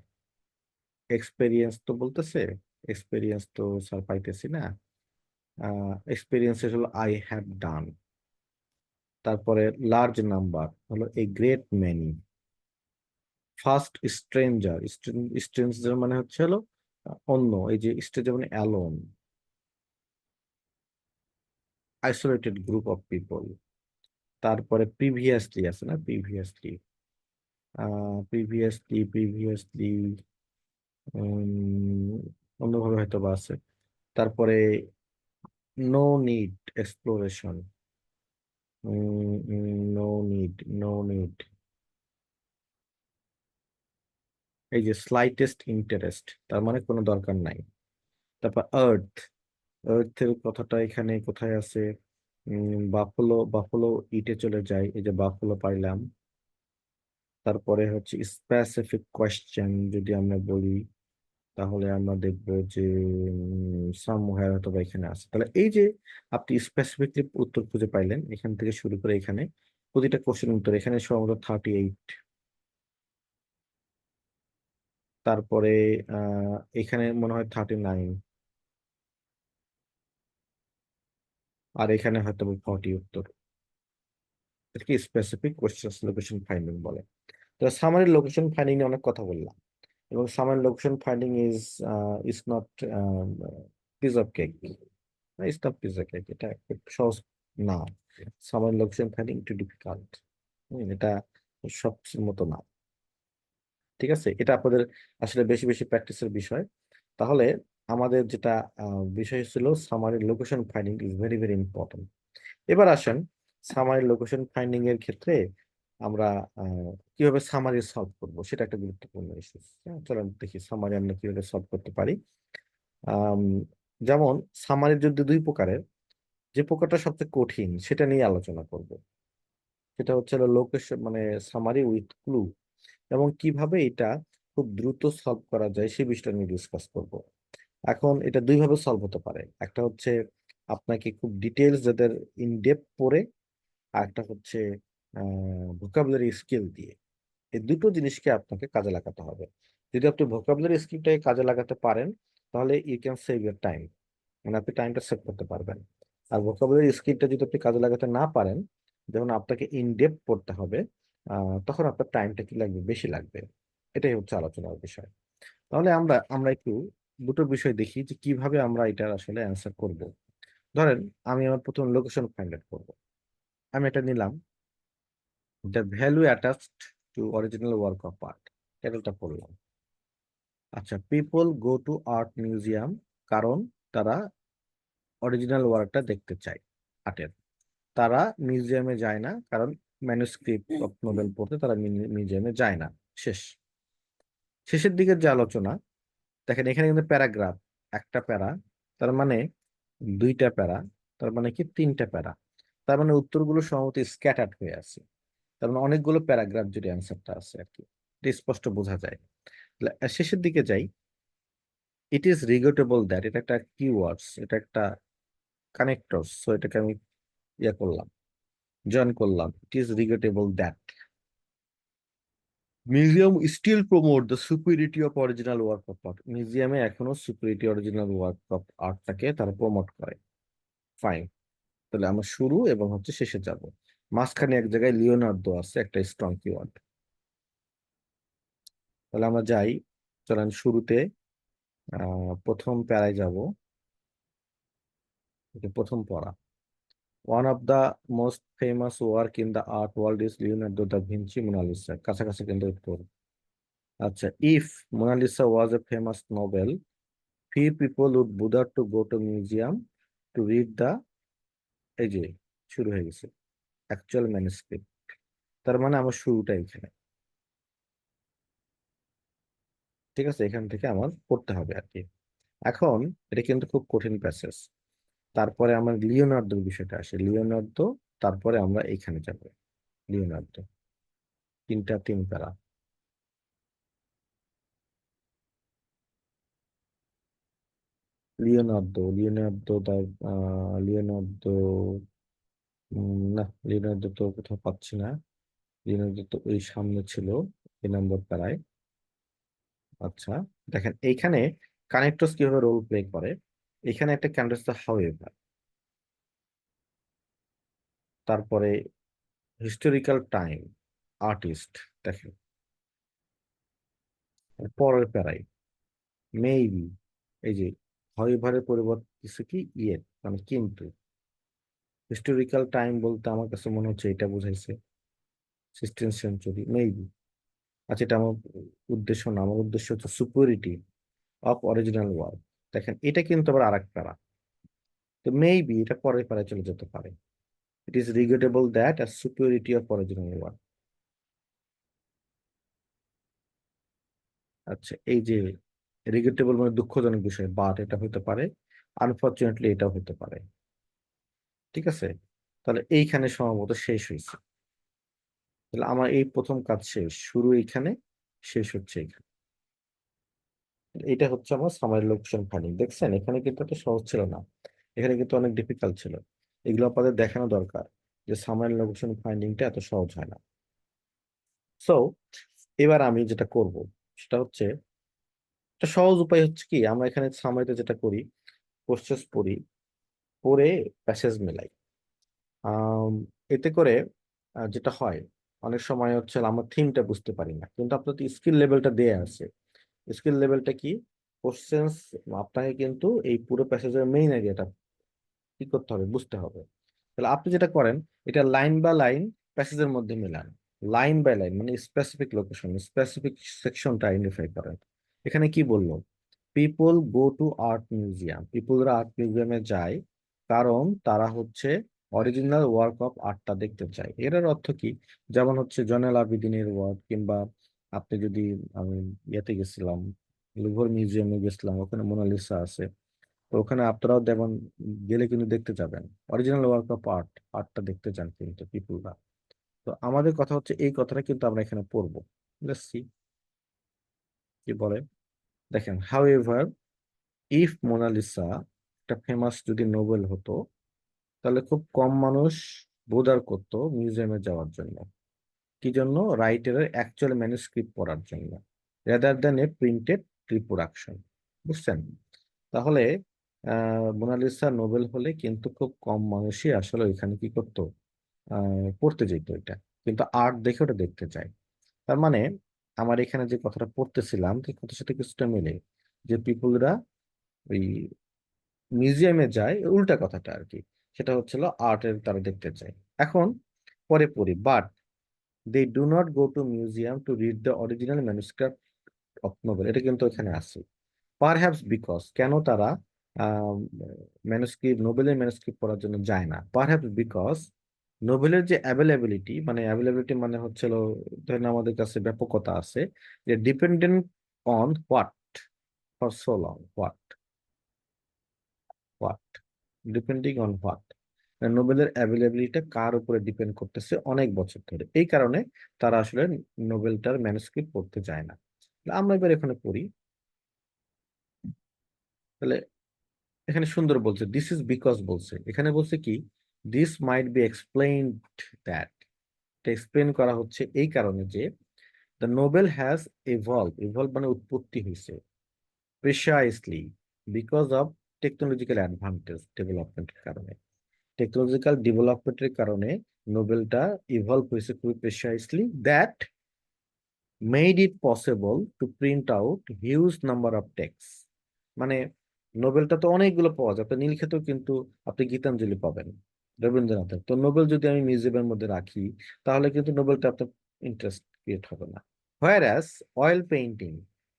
S1: এক্সপেরিয়েন্স তো বলতেছে, এক্সপেরিয়েন্স তো স্যার পাইতেছি না, এক্সপেরিয়েন্স হলো আই হ্যাভ ডান। তারপরে লার্জ নাম্বার হলো a great many, first stranger, stranger মানে হচ্ছে হলো অন্য, এই যে স্ট্রেঞ্জার মানে alone, isolated group of people. তারপরে প্রিভিয়াসলি আছে না, প্রিভিয়াসলি, প্রিভিয়াসলি অন্যভাবে হয়তো বা আছে। তারপরে no need, exploration, no need, no need, এই যে স্লাইটেস্ট ইন্টারেস্ট, তার মানে কোনো দরকার নাই। তারপর আর্থ, আর্থের কথাটা এখানে কোথায় আছে, বাফলো, বাফলো ইটে চলে যায়, এই যে বাফলো পাইলাম। তারপরে হচ্ছে স্পেসিফিক কোয়েশ্চেন যদি আমরা বলি, তাহলে আমরা দেখবো যে সামহার অথবা এখানে আছে। তাহলে এই যে আপনি স্পেসিফিকলি উত্তর খুঁজে পাইলেন, এখান থেকে শুরু করে এখানে প্রতিটা কোশ্চেন উত্তর, এখানে সম্ভবত 38। তারপরে এখানে মনে হয় 39, আর এখানে হয়তো 40 উত্তর। এটাকে স্পেসিফিক কোশ্চেন লোকেশন ফাইন্ডিং বলে। তো সামারি লোকেশন ফাইন্ডিং নিয়ে অনেক কথা বললাম, এবং summary location finding is not piece of cake, is not piece of cake, এটা খুব সহজ না। সামারি লোকেশন ফাইন্ডিং একটু ডিফিকাল্ট, এটা সব কিছুর মতো না। ঠিক আছে, এটা আপনাদের আসলে বেশি বেশি প্র্যাকটিসের বিষয়। তাহলে আমাদের যেটা বিষয় ছিল summary location finding is very very important. এবার আসেন সামারি লোকেশন ফাইন্ডিং এর ক্ষেত্রে আমরা কিভাবে সামারি সলভ করব, সেটা একটা গুরুত্বপূর্ণ ইস্যু। চলেন দেখি সামারি আমরা কিভাবে সলভ করতে পারি। আম, যেমন সামারির যদি দুই প্রকারের, যে প্রকারটা সবচেয়ে কঠিন সেটা নিয়ে আলোচনা করব। সেটা হচ্ছে লোকেশন মানে সামারি উইথ ক্লু, এবং কিভাবে এটা খুব দ্রুত সলভ করা যায় সে বিষয়টা নিয়ে ডিসকাস করব। এখন এটা দুইভাবে সলভ হতে পারে, একটা হচ্ছে আপনাকে খুব ডিটেলস যাদের ইন ডেপথ পড়ে, আর একটা হচ্ছে ভোকাবুলারি স্কিল দিয়ে। এই দুটো জিনিসকে আপনাকে কাজে লাগাতে হবে। যদি আপনি ভোকাবুলারি স্কিলটাকে কাজে লাগাতে পারেন, তাহলে you can save your time, মানে আপনি টাইমটা সেভ করতে পারবেন। আর ভোকাবুলারি স্কিলটা যদি আপনি কাজে লাগাতে না পারেন, যেমন আপনাকে ইন ডেপথ পড়তে হবে, তখন আপনার টাইমটা কি লাগবে, বেশি লাগবে। এটাই হচ্ছে আলোচনার বিষয়। তাহলে আমরা আমরা একটু দুটো বিষয় দেখি যে কিভাবে আমরা এটার আসলে অ্যান্সার করব। ধরেন আমি আমার প্রথম লোকেশন ফাইন্ড আউট করবো। আমি এটা নিলাম, the value attached to original work of art, টাইটেলটা পড়লাম। আচ্ছা, people go to art museum, কারণ তারা অরিজিনাল ওয়ার্কটা দেখতে চায় আর্টের। তারা মিউজিয়ামে যায় না কারণ ম্যানুস্ক্রিপ্ট অফ নোবেল পড়তে তারা মিউজিয়ামে যায় না। শেষ। শেষের দিকের যে আলোচনা, দেখেন এখানে কিন্তু প্যারাগ্রাফ, একটা প্যারা, তার মানে দুইটা প্যারা, তার মানে কি তিনটা প্যারা, তার মানে উত্তরগুলো সম্ভবত স্ক্যাটার্ড হয়ে আছে। তার মানে অনেকগুলো প্যারাগ্রাফ জুড়ে অ্যান্সারটা আছে আর কি, এটা স্পষ্ট বোঝা যায়। শেষের দিকে যাই, ইট ইজ রিগরেটেবল দ্যাট, এটা একটা কিওয়ার্ডস, এটা একটা কানেক্টর, সো এটাকে আমি ইয়ে করলাম, জয়েন করলাম। It is regrettable that museum still promote the superiority of original work of art, মিউজিয়ামে এখনো সুপিরিটি অরিজিনাল ওয়ার্ক অফ আর্টটাকে তারা প্রমোট করে। ফাইন। তাহলে আমরা শুরু এবং হচ্ছে শেষে যাব। মাঝখানে এক জায়গায় লিওনার্দো আছে, একটা স্ট্রং কিওয়ার্ড। তাহলে আমরা যাই, চলেন শুরুতে প্রথম প্যারায় যাব। এটা প্রথম পড়া। One of the most famous work in the art world is Leonardo da Vinci Mona Lisa, কাছাকাছি কিন্তু উত্তর। আচ্ছা, if Mona Lisa was a famous novel, few people would bother to go to museum to read the, এই যে শুরু হয়ে গেছে, actual manuscript. তার মানে আমার শুরুটা এখানে। ঠিক আছে, এখান থেকে আমার পড়তে হবে আর কি। এখন এটা কিন্তু খুব কঠিন প্যাসেজ। তারপরে আমার লিওনার্দোর বিষয়টা আসে, লিওনার্দো, তারপরে আমরা এখানে যাব। লিওনার্দো, তিন প্যারা। লিওনার্দো, না, লিওনার্দো তো কোথাও পাচ্ছি না। লিওনার্দো তো ওই সামনে ছিল, এই নম্বর প্যারায়। আচ্ছা, দেখেন এইখানে কানেক্টরস কিভাবে রোল প্লে করে। এখানে একটা ক্যান্ডাস হাউএভার, তারপরে হিস্টোরিক্যাল টাইম, আর্টিস্ট। দেখেন পরের প্যারাই মেবি, এই যে হাউএভারের পরিবর্তে কিছু কি ইয়ে, মানে কিন্তু। হিস্টোরিক্যাল টাইম বলতে আমার কাছে মনে হচ্ছে এটা বোঝাইছে 16th সেঞ্চুরি মেবি। আচ্ছা, এটা আমার উদ্দেশ্য না, আমার উদ্দেশ্য হচ্ছে সুপিরিটি অফ অরিজিনাল ওয়ার্ক। দেখেন এটা কিন্তু আবার আরেক প্যারা, তো মেবি এটা পরের প্যারায় চলে যেতে পারে। It is regrettable that our superiority of original work. আচ্ছা, এই যে রিগ্রেটেবল মানে দুঃখজনক বিষয়, বাট এটা হতে পারে, আনফরচুনেটলি এটাও হতে পারে। ঠিক আছে, তাহলে এইখানে সম্ভবত শেষ হয়েছে। তাহলে আমার এই প্রথম কাজ শেষ, শুরু এইখানে, শেষ হচ্ছে এখানে। এটা হচ্ছে আমার সামারি লোকেশন ফাইন্ডিং। দেখছেন এখানে কিন্তু একটা সহজ ছিল না, এখানে কিন্তু অনেক ডিফিকাল্ট ছিল। এগুলো আপনাদের দেখানো দরকার যে সামারি লোকেশন ফাইন্ডিংটা এত সহজ হয় না। সো এবার আমি যেটা করব সেটা হচ্ছে, একটা সহজ উপায় হচ্ছে কি, আমরা এখানে সামারিতে যেটা করি, কোশ্চেস পড়ি, পড়ে প্যাসেজ মেলাই। আম, এতে করে যেটা হয়, অনেক সময় হচ্ছে আমরা থিমটা বুঝতে পারি না, কিন্তু আপনার স্কিল লেভেলটা দেয়া আছে। স্কিল লেভেলটা কি? কোশ্চেন্স, আপনাকে কিন্তু এই পুরো প্যাসেজের মেইন আইডিয়াটা কি করতে হবে, বুঝতে হবে। তাহলে আপনি যেটা করেন, এটা লাইন বা লাইন প্যাসেজের মধ্যে মেলান। লাইন বাই লাইন মানে স্পেসিফিক লোকেশন, স্পেসিফিক সেকশনটা আইডেন্টিফাই করেন। এখানে কি বললো? People go to art museum, পিপলরা আর্ট মিউজিয়ামে যায় কারণ তারা হচ্ছে অরিজিনাল ওয়ার্ক অফ আর্টটা দেখতে চায়। এটার অর্থ কি? যেমন হচ্ছে জয়নাল আবেদিনের ওয়ার্ক, কিংবা আপনি যদি, আমি ইয়েতে গেছিলাম, লুভর মিউজিয়ামে গেছিলাম, ওখানে মোনালিসা আছে। তো ওখানে আপনারাও যেমন গেলে কিন্তু দেখতে যাবেন, অরিজিনাল ওয়ার্ক অফ আর্ট, আর্টটা দেখতে চান কিন্তু পিপুলরা। তো আমাদের কথা হচ্ছে এই কথাটা কিন্তু আমরা এখানে পড়বো। লেটস সি কি বলে। দেখেন, হাউ এভার ইফ মোনালিসা একটা ফেমাস যদি নোবেল হতো, তাহলে খুব কম মানুষ বোদার করতো মিউজিয়ামে যাওয়ার জন্য। কি জন্য? রাইটারের অ্যাকচুয়াল ম্যানুস্ক্রিপ্ট পড়ার জন্য, rather than a printed reproduction. বুঝছেন? তাহলে মোনালিসা নোবেল হলে কিন্তু খুব কম মানুষই আসলে ওইখানে কি করতো, পড়তে যেত এটা, কিন্তু আর্ট দেখে ওটা দেখতে চায়। তার মানে আমার এখানে যে কথাটা পড়তেছিলাম, সেই কথার সাথে কিছুটা মিলে, যে পিপুলরা ওই মিউজিয়ামে যায়, উল্টা কথাটা আর কি। সেটা হচ্ছিল আর্টের তারা দেখতে চায়। এখন পরে পড়ি, but they do not go to museum to read the original manuscript of novel. এটা কিন্তু এখানে আছে। পারহ্যাপস বিকজ, কেন তারা ম্যানুস্ক্রিপ্ট, নোবেলের ম্যানুস্ক্রিপ্ট পড়ার জন্য যায় না? পারহ্যাপস বিকজ নোবেলের যে অ্যাভেলেবিলিটি, মানে অ্যাভেলেবিলিটি মানে হচ্ছিল, ধরেন আমাদের কাছে ব্যাপকতা আছে, যে dependent on what for so long, what, what, depending on what, নোবেলের অ্যাভেলেবিলিটিটা কার উপরে ডিপেন্ড করতেছে অনেক বছর ধরে। এই কারণে তারা আসলে নোবেলটার ম্যানুস্ক্রিপ্ট পড়তে যায় না। আমরা এবার এখানে পড়ি। তাহলে এখানে সুন্দর বলছে, দিস ইজ বিকজ বলছে, এখানে বলছে কি, this might be explained that, explain করা হচ্ছে এই কারণে যে the Nobel has evolve, evolve মানে উৎপত্তি হয়েছে, precisely because of technological advantage, ডেভেলপমেন্টের কারণে, টেকনোলজিক্যাল ডেভেলপমেন্টের কারণে নোবেলটা ইভলভ হয়েছে খুবই precisely, that made it possible to print out huge number of text. মানে নোবেলটা তো অনেকগুলো পাওয়া যায়, আপনি নীলক্ষেতেও কিন্তু আপনি গীতাঞ্জলি পাবেন রবীন্দ্রনাথের। তো নোবেল যদি আমি মিউজিয়ামের মধ্যে রাখি, তাহলে কিন্তু নোবেলটা আপনার ইন্টারেস্ট ক্রিয়েট হবে না। হোয়ারাস অয়েল পেইন্টিং,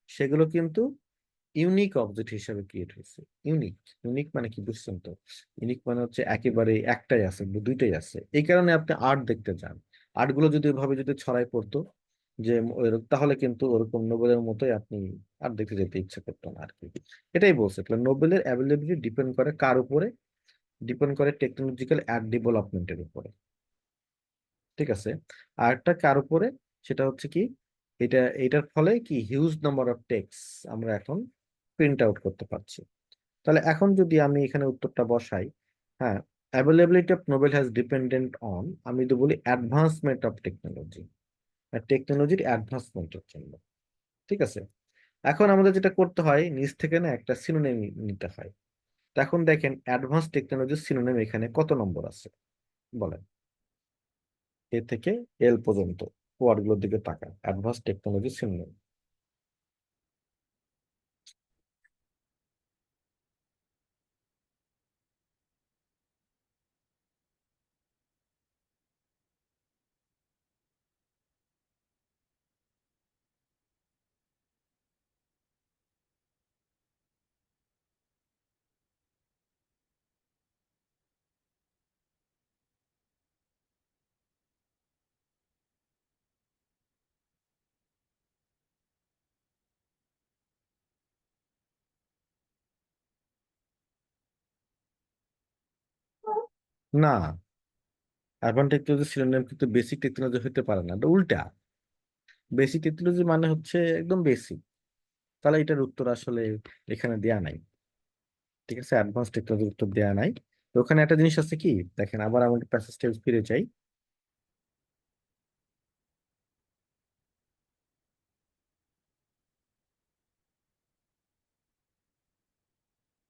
S1: সেগুলো কিন্তু ইউনিক অবজেক্ট হিসেবে ক্রিয়েট হয়েছে। ইউনিক, ইউনিক মানে কি বুঝছেন তো? ইউনিক মানে হচ্ছে একেবারে একটাই আছে, দুইটাই আছে, এই কারণে আপনি আর্ট দেখতে যান। আর্ট গুলো যদি ওইভাবে যদি ছড়াই পড়তো, যে তাহলে কিন্তু ওরকম নোবেলের মতোই আপনি আর দেখতে যেতে ইচ্ছা করতো না আর কি। এটাই বলছে, তাহলে নোবেলের অ্যাভেলেবিলিটি ডিপেন্ড করে কার উপরে? ডিপেন্ড করে টেকনোলজিক্যাল অ্যাড ডেভেলপমেন্টের উপরে। ঠিক আছে? আর একটা কার উপরে? সেটা হচ্ছে কি, এটার ফলে কি হিউজ নাম্বার অফ টেক্সট আমরা এখন প্রিন্ট আউট করতে পারছি। তাহলে এখন যদি আমি এখানে উত্তরটা বসাই, হ্যাঁ, availability of Nobel has dependent on, আমি তো বলি অ্যাডভান্সমেন্ট অফ টেকনোলজি, টেকনোলজির অ্যাডভান্সমেন্টের জন্য। ঠিক আছে? এখন আমাদের যেটা করতে হয়, নিজ থেকে না একটা সিনোনিম নিতে হয়। তো এখন দেখেন অ্যাডভান্স টেকনোলজির সিনোনিম এখানে কত নম্বর আছে বলেন, এ থেকে এল পর্যন্ত ওয়ার্ডগুলোর দিকে তাকান, অ্যাডভান্স টেকনোলজি সিনোনিম। না, অ্যাডভান্স টেকনোলজি সিনোনিম কিন্তু বেসিক টেকনোলজি হতে পারে না, এটা উল্টা। বেসিক টেকনোলজি মানে হচ্ছে একদম বেসিক। তাহলে এটার উত্তর আসলে এখানে দেয়া নাই। ঠিক আছে, অ্যাডভান্স টেকনোলজির উত্তর দেয়া নাই। তো ওখানে একটা জিনিস আছে কি, দেখেন আবার আমাদের প্যাসেজটা ফিরে যাই।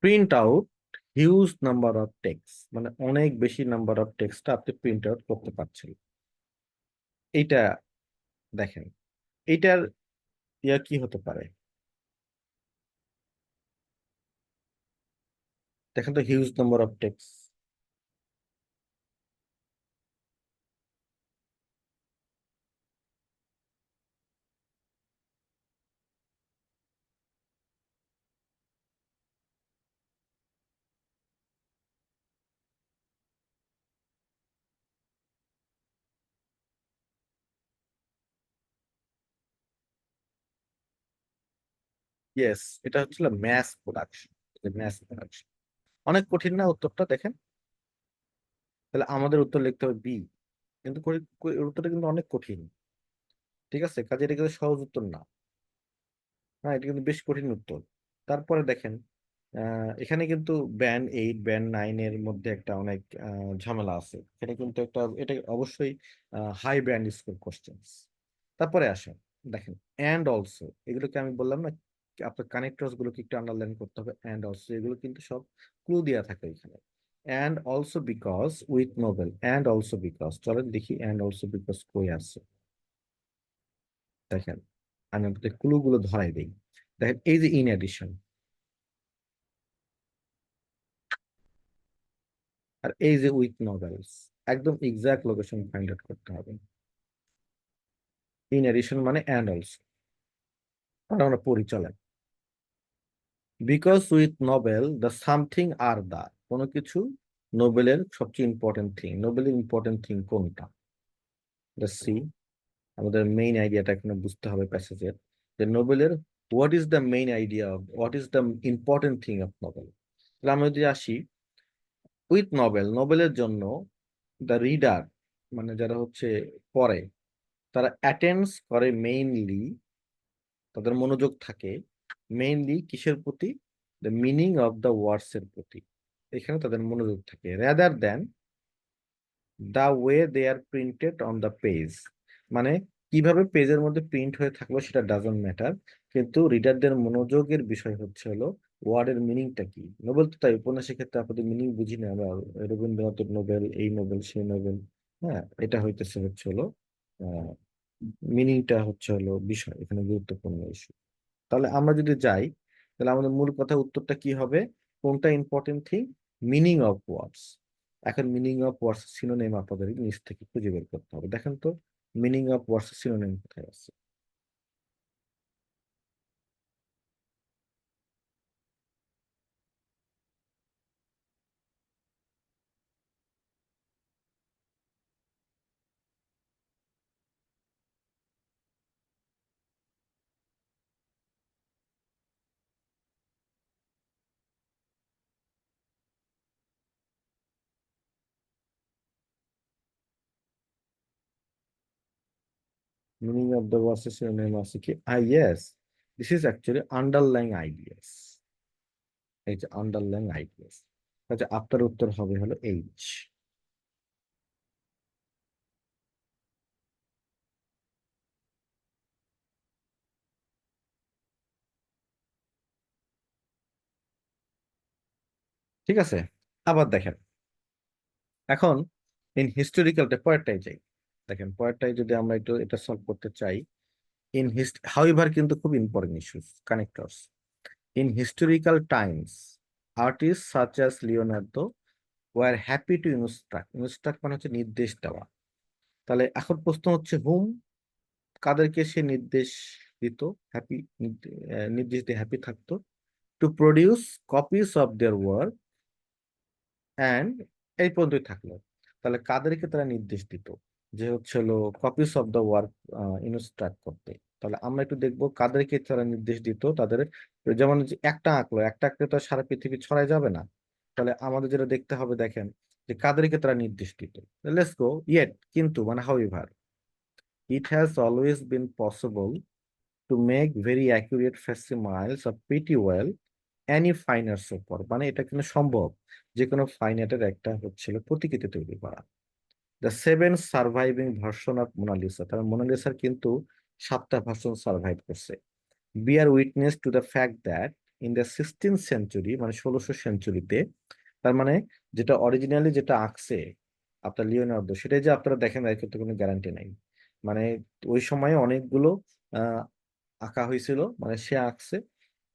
S1: Print out huge number of text, মানে অনেক বেশি নাম্বার অফ টেক্সটটা আপনি প্রিন্ট আউট করতে পারছেন। এইটা দেখেন, এইটার ইয়া কি হতে পারে দেখেন তো, huge number of text. Yes, এটা হচ্ছিল ম্যাস প্রোডাকশন। ম্যাস প্রোডাকশন অনেক কঠিন না উত্তরটা? দেখেন, তাহলে আমাদের উত্তর লিখতে হবে বি। কিন্তু উত্তরটা কিন্তু অনেক কঠিন। ঠিক আছে, কাজে এটা কিন্তু সহজ উত্তর না। হ্যাঁ, এটা কিন্তু বেশ কঠিন উত্তর। তারপরে দেখেন, এখানে কিন্তু ব্যান্ড 9 এর মধ্যে একটা অনেক ঝামেলা আছে। এখানে কিন্তু একটা, এটা অবশ্যই হাই ব্যান্ড স্কোর কোশ্চেন্স। তারপরে আসেন, দেখেন অ্যান্ড অলসো, এগুলোকে আমি বললাম না, আপনার কানেক্টরস গুলোকে একটু আন্ডারলাইন করতে হবে। অ্যান্ড অলসো এগুলো কিন্তু সব ক্লু দেওয়া থাকে এখানে। And also because with Nobel, and also because, চলেন দেখি অ্যান্ড অলসো বিকজ কই আছে। দেখেন, আমি আপনাদের ক্লু গুলো ধরাই দিই। দেখেন এই যে ইন এডিশন, আর এই যে উইথ নভেলস, একদম এক্সাক্ট লোকেশন ফাইন্ড আউট করতে হবে। ইন এডিশন মানে অ্যান্ড অলসো, আর আমরা পড়ি চলেন। Because with novel the something or the, কোনো কিছু নোবেলের সবচেয়ে ইম্পর্টেন্ট থিং। নোবেলের ইম্পর্টেন্ট থিং কোনটা? সি। আমাদের মেইন আইডিয়াটা এখানে বুঝতে হবে প্যাসেজের, যে নোবেলের what is the main idea of, what is the important thing of novel. তাহলে আমরা যদি আসি উইথ নোবেল, নোবেলের জন্য দ্য রিডার, মানে যারা হচ্ছে পড়ে, তারা অ্যাটেন্ডস করে মেইনলি, তাদের মনোযোগ থাকে মেইনলি কিসের প্রতি? The meaning of the words এর প্রতি। এখানে তাদের মনোযোগ থাকে, rather than the way they are printed on the page. মানে কিভাবে পেজের মধ্যে প্রিন্ট হয়ে থাকলো সেটা ডাজন্ট ম্যাটার, কিন্তু রিডারদের মনোযোগের বিষয় হচ্ছে হলো ওয়ার্ডের মিনিংটা কি। নোবেল তো তাই, উপন্যাসের ক্ষেত্রে আপনাদের মিনিং বুঝি না আমরা, রবীন্দ্রনাথের নোবেল, এই নোবেল সেই নোবেল। হ্যাঁ, এটা হইতেছে হচ্ছে হলো মিনিংটা হচ্ছে হলো বিষয়, এখানে গুরুত্বপূর্ণ ইস্যু। তাহলে আমরা যদি যাই, তাহলে আমাদের মূল কথা উত্তরটা কি হবে? কোনটা important thing? Meaning of words. এখন মিনিং অফ ওয়ার্ডস সিনোনিম আপনাদের নিচ থেকে খুঁজে বের করতে হবে। দেখেন তো, মিনিং অফ ওয়ার্ডস সিনোনিম কোথায় আছে? Meaning of the words synonym আছে কি? Yes, this is actually underlying ideas. এই যে আন্ডারলাইং আইডিয়াস, আচ্ছা আপনার উত্তর হবে হলো এইচ। ঠিক আছে, আবার দেখেন, এখন ইন হিস্টোরিক্যালটা পরেরটাই যাই। দেখেন পরেরটাই যদি আমরা একটু এটা সলভ করতে চাই, in however কিন্তু খুব important issues connectors. In historical times, artists such as Leonardo were happy to instruct, instruct মানে হচ্ছে নির্দেশ দেওয়া। তাহলে এখন প্রশ্ন হচ্ছে হুম, কাদেরকে সে নির্দেশ দিত? হ্যাপি, নির্দেশ দিয়ে হ্যাপি থাকতো। To produce copies of their work and, এই পর্যন্তই থাকলো। তাহলে কাদেরকে তারা নির্দেশ দিত যে হচ্ছে হলো copies of the work instruct করতে? তাহলে আমরা একটু দেখবো কাদেরকে তারা নির্দেশ দিত তাদের। যেমন যে একটা আঁকলো, একটা আঁকলে তো আর সারা পৃথিবী ছড়াই যাবে না। তাহলে আমাদের যেটা দেখতে হবে, দেখেন যে কাদেরকে তারা নির্দেশ দিত। লেটস গো ইয়েট, কিন্তু মানে however it has always been possible to make very accurate facsimiles of pretty well any fine arts উপর, মানে এটা কিন্তু সম্ভব যে কোনো ফাইন আর্টের একটা হচ্ছিল প্রতিকৃতি তৈরি করা। The seven surviving version of Mona Lisa, তার মোনালিসার কিন্তু 7টা ভার্সন সার্ভাইভ করছে। Bear witness to the fact that in the 16th century, মানে 1600 সেঞ্চুরিতে তার মানে যেটা অরিজিনালি যেটা আঁকছে আপনার লিওনার্দো, সেটাই যে আপনারা দেখেন এর কিন্তু কোনো গ্যারান্টি নাই। মানে ওই সময়ে অনেকগুলো আহ আঁকা হয়েছিল, মানে সে আঁকছে,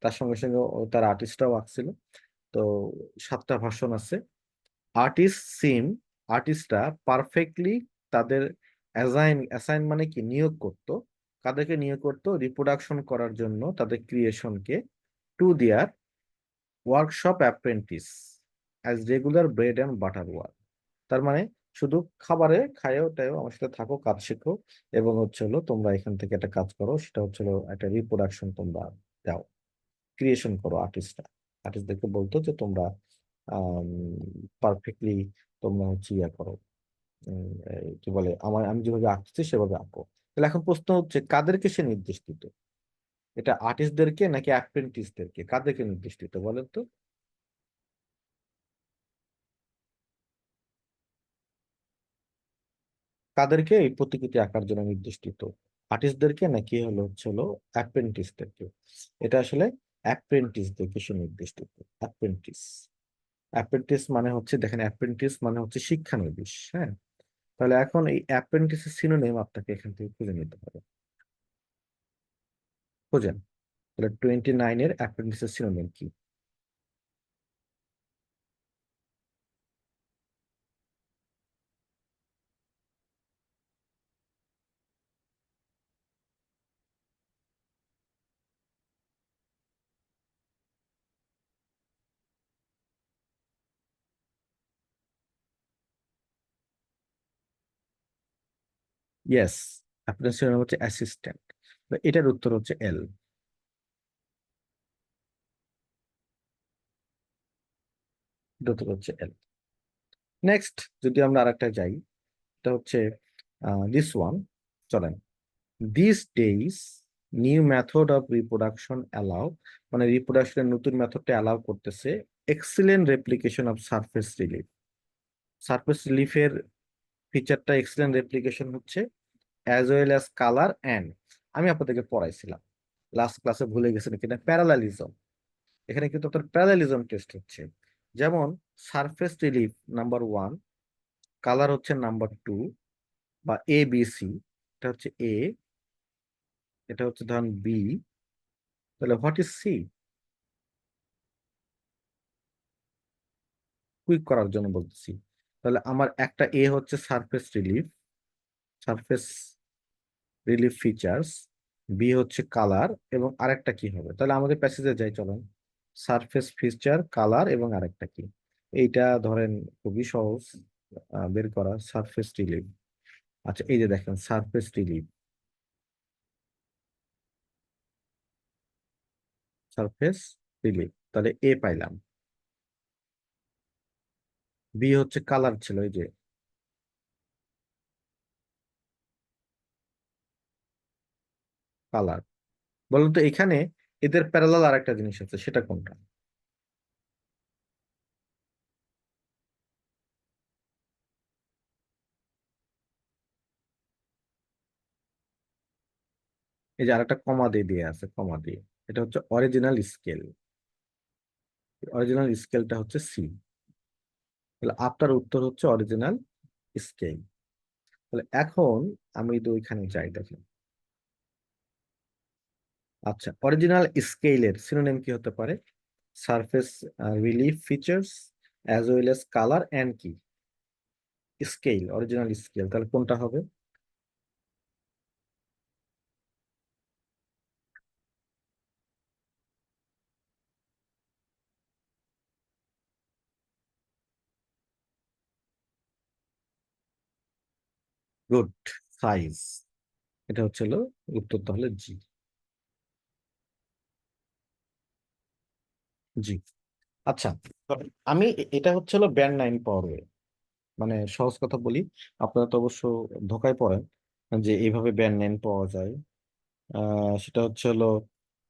S1: তার সঙ্গে সঙ্গে তার আর্টিস্টরাও আঁকছিল। তো 7টা ভার্সন আছে। আর্টিস্ট সিম, আর্টিস্টরা পারফেক্টলি তাদের অ্যাসাইন অ্যাসাইন মানে কি নিয়োগ করতো, কাদেরকে নিয়োগ করতো রিপ্রোডাকশন করার জন্য তাদের ক্রিয়েশনকে, to their workshop apprentice as regular bread and butter work. তার মানে শুধু খাবারে খায়ও টায়ও আমার সাথে থাকো, কাজ শেখো, এবং হচ্ছে হলো তোমরা এখান থেকে একটা কাজ করো, সেটা হচ্ছে হলো একটা রিপ্রোডাকশন তোমরা দাও, ক্রিয়েশন করো। আর্টিস্টদেরকে বলতো যে তোমরা পারফেক্টলি তোমরা হচ্ছে ইয়া করো, কি বলে, আমি যেভাবে আঁকতেছি সেভাবে আঁকো। তাহলে এখন প্রশ্ন হচ্ছে কাদেরকে সে নির্দেশ দিত? এটা আর্টিস্টদেরকে নাকি অ্যাপ্রেন্টিসদেরকে, কাদেরকে নির্দেশ দিত বলেন তো? কাদেরকে এই প্রতিকৃতি আঁকার জন্য নির্দেশ দিত? আর্টিস্টদেরকে নাকি হচ্ছে হলো অ্যাপ্রেন্টিসদেরকে? এটা আসলে অ্যাপ্রেন্টিসদেরকে সে নির্দেশ দিত। অ্যাপ্রেন্টিস, অ্যাপ্রেন্টিস মানে হচ্ছে, দেখেন অ্যাপ্রেন্টিস মানে হচ্ছে শিক্ষানবিশ, হ্যাঁ। তাহলে এখন এই অ্যাপ্রেন্টিসের সিনোনিম আপনাকে এখান থেকে খুঁজে নিতে হবে। খোঁজেন। তাহলে 29 এর অ্যাপ্রেন্টিসের সিনোনিম কি? ইয়েস, অ্যাপ্রেন্টিস সিনোনিম হচ্ছে অ্যাসিস্ট্যান্ট। এটার উত্তর হচ্ছে এল। এটার উত্তর হচ্ছে এল। নেক্সট যদি আমরা আরেকটা যাই, এটা হচ্ছে দিস ওয়ান, চলেন। These days new method of reproduction allow, মানে রিপ্রোডাকশনের নতুন মেথডটা অ্যালাউ করতেছে excellent replication of surface relief. Surface রিলিফের ফিচারটা এক্সিলেন্ট রেপ্লিকেশন হচ্ছে, as well as colour and, আমি আপনাদেরকে পড়াইছিলাম লাস্ট ক্লাসে, ভুলে গেছেন কিনা, প্যারালালিজম। এখানে কিন্তু আপনার প্যারালালিজম টেস্ট হচ্ছে। যেমন সারফেস রিলিফ নাম্বার 1, কালার হচ্ছে নাম্বার 2, বা এ বি সি, এটা হচ্ছে এ, এটা হচ্ছে ধরেন বি, তাহলে হোয়াট ইজ সি? কুইক করার জন্য বলতেছি। তাহলে আমার একটা এ হচ্ছে surface relief, surface relief features, B হচ্ছে কালার, এবং আরেকটা কি হবে? তাহলে আমাদের প্যাসেজে যাই, চলেন। সারফেস ফিচার, কালার, এবং আরেকটা কি? এইটা ধরেন খুবই সহজ বের করা, সারফেস রিলিফ। আচ্ছা, এই যে দেখেন সারফেস রিলিফ, সারফেস রিলিফ, তাহলে এ পাইলাম। বি হচ্ছে কালার ছিল, এই যে কালার। বলুন তো এখানে এদের প্যারালাল আর একটা জিনিস আছে, সেটা কোনটা? এই যে আরেকটা কমা দিয়ে দিয়ে আছে, কমা দিয়ে, এটা হচ্ছে অরিজিনাল স্কেল। অরিজিনাল স্কেলটা হচ্ছে সি। তাহলে আপনার উত্তর হচ্ছে অরিজিনাল স্কেল। তাহলে এখন আমি তো ওইখানে যাই, দেখেন। আচ্ছা, অরিজিনাল স্কেলের সিনোনিম কি হতে পারে? Surface relief features, as well as colour and কি? স্কেল, অরিজিনাল স্কেল, তাহলে কোনটা হবে? Good, size. এটা হচ্ছে হলো উত্তর, তাহলে জি। জি। আচ্ছা, তো আমি এটা হচ্ছে হলো ব্যান্ড 9 পাওয়ার, মানে সহজ কথা বলি, আপনারা তো অবশ্য ধোকায় পড়েন যে এইভাবে ব্যান্ড 9 পাওয়া যায়। সেটা হচ্ছে হলো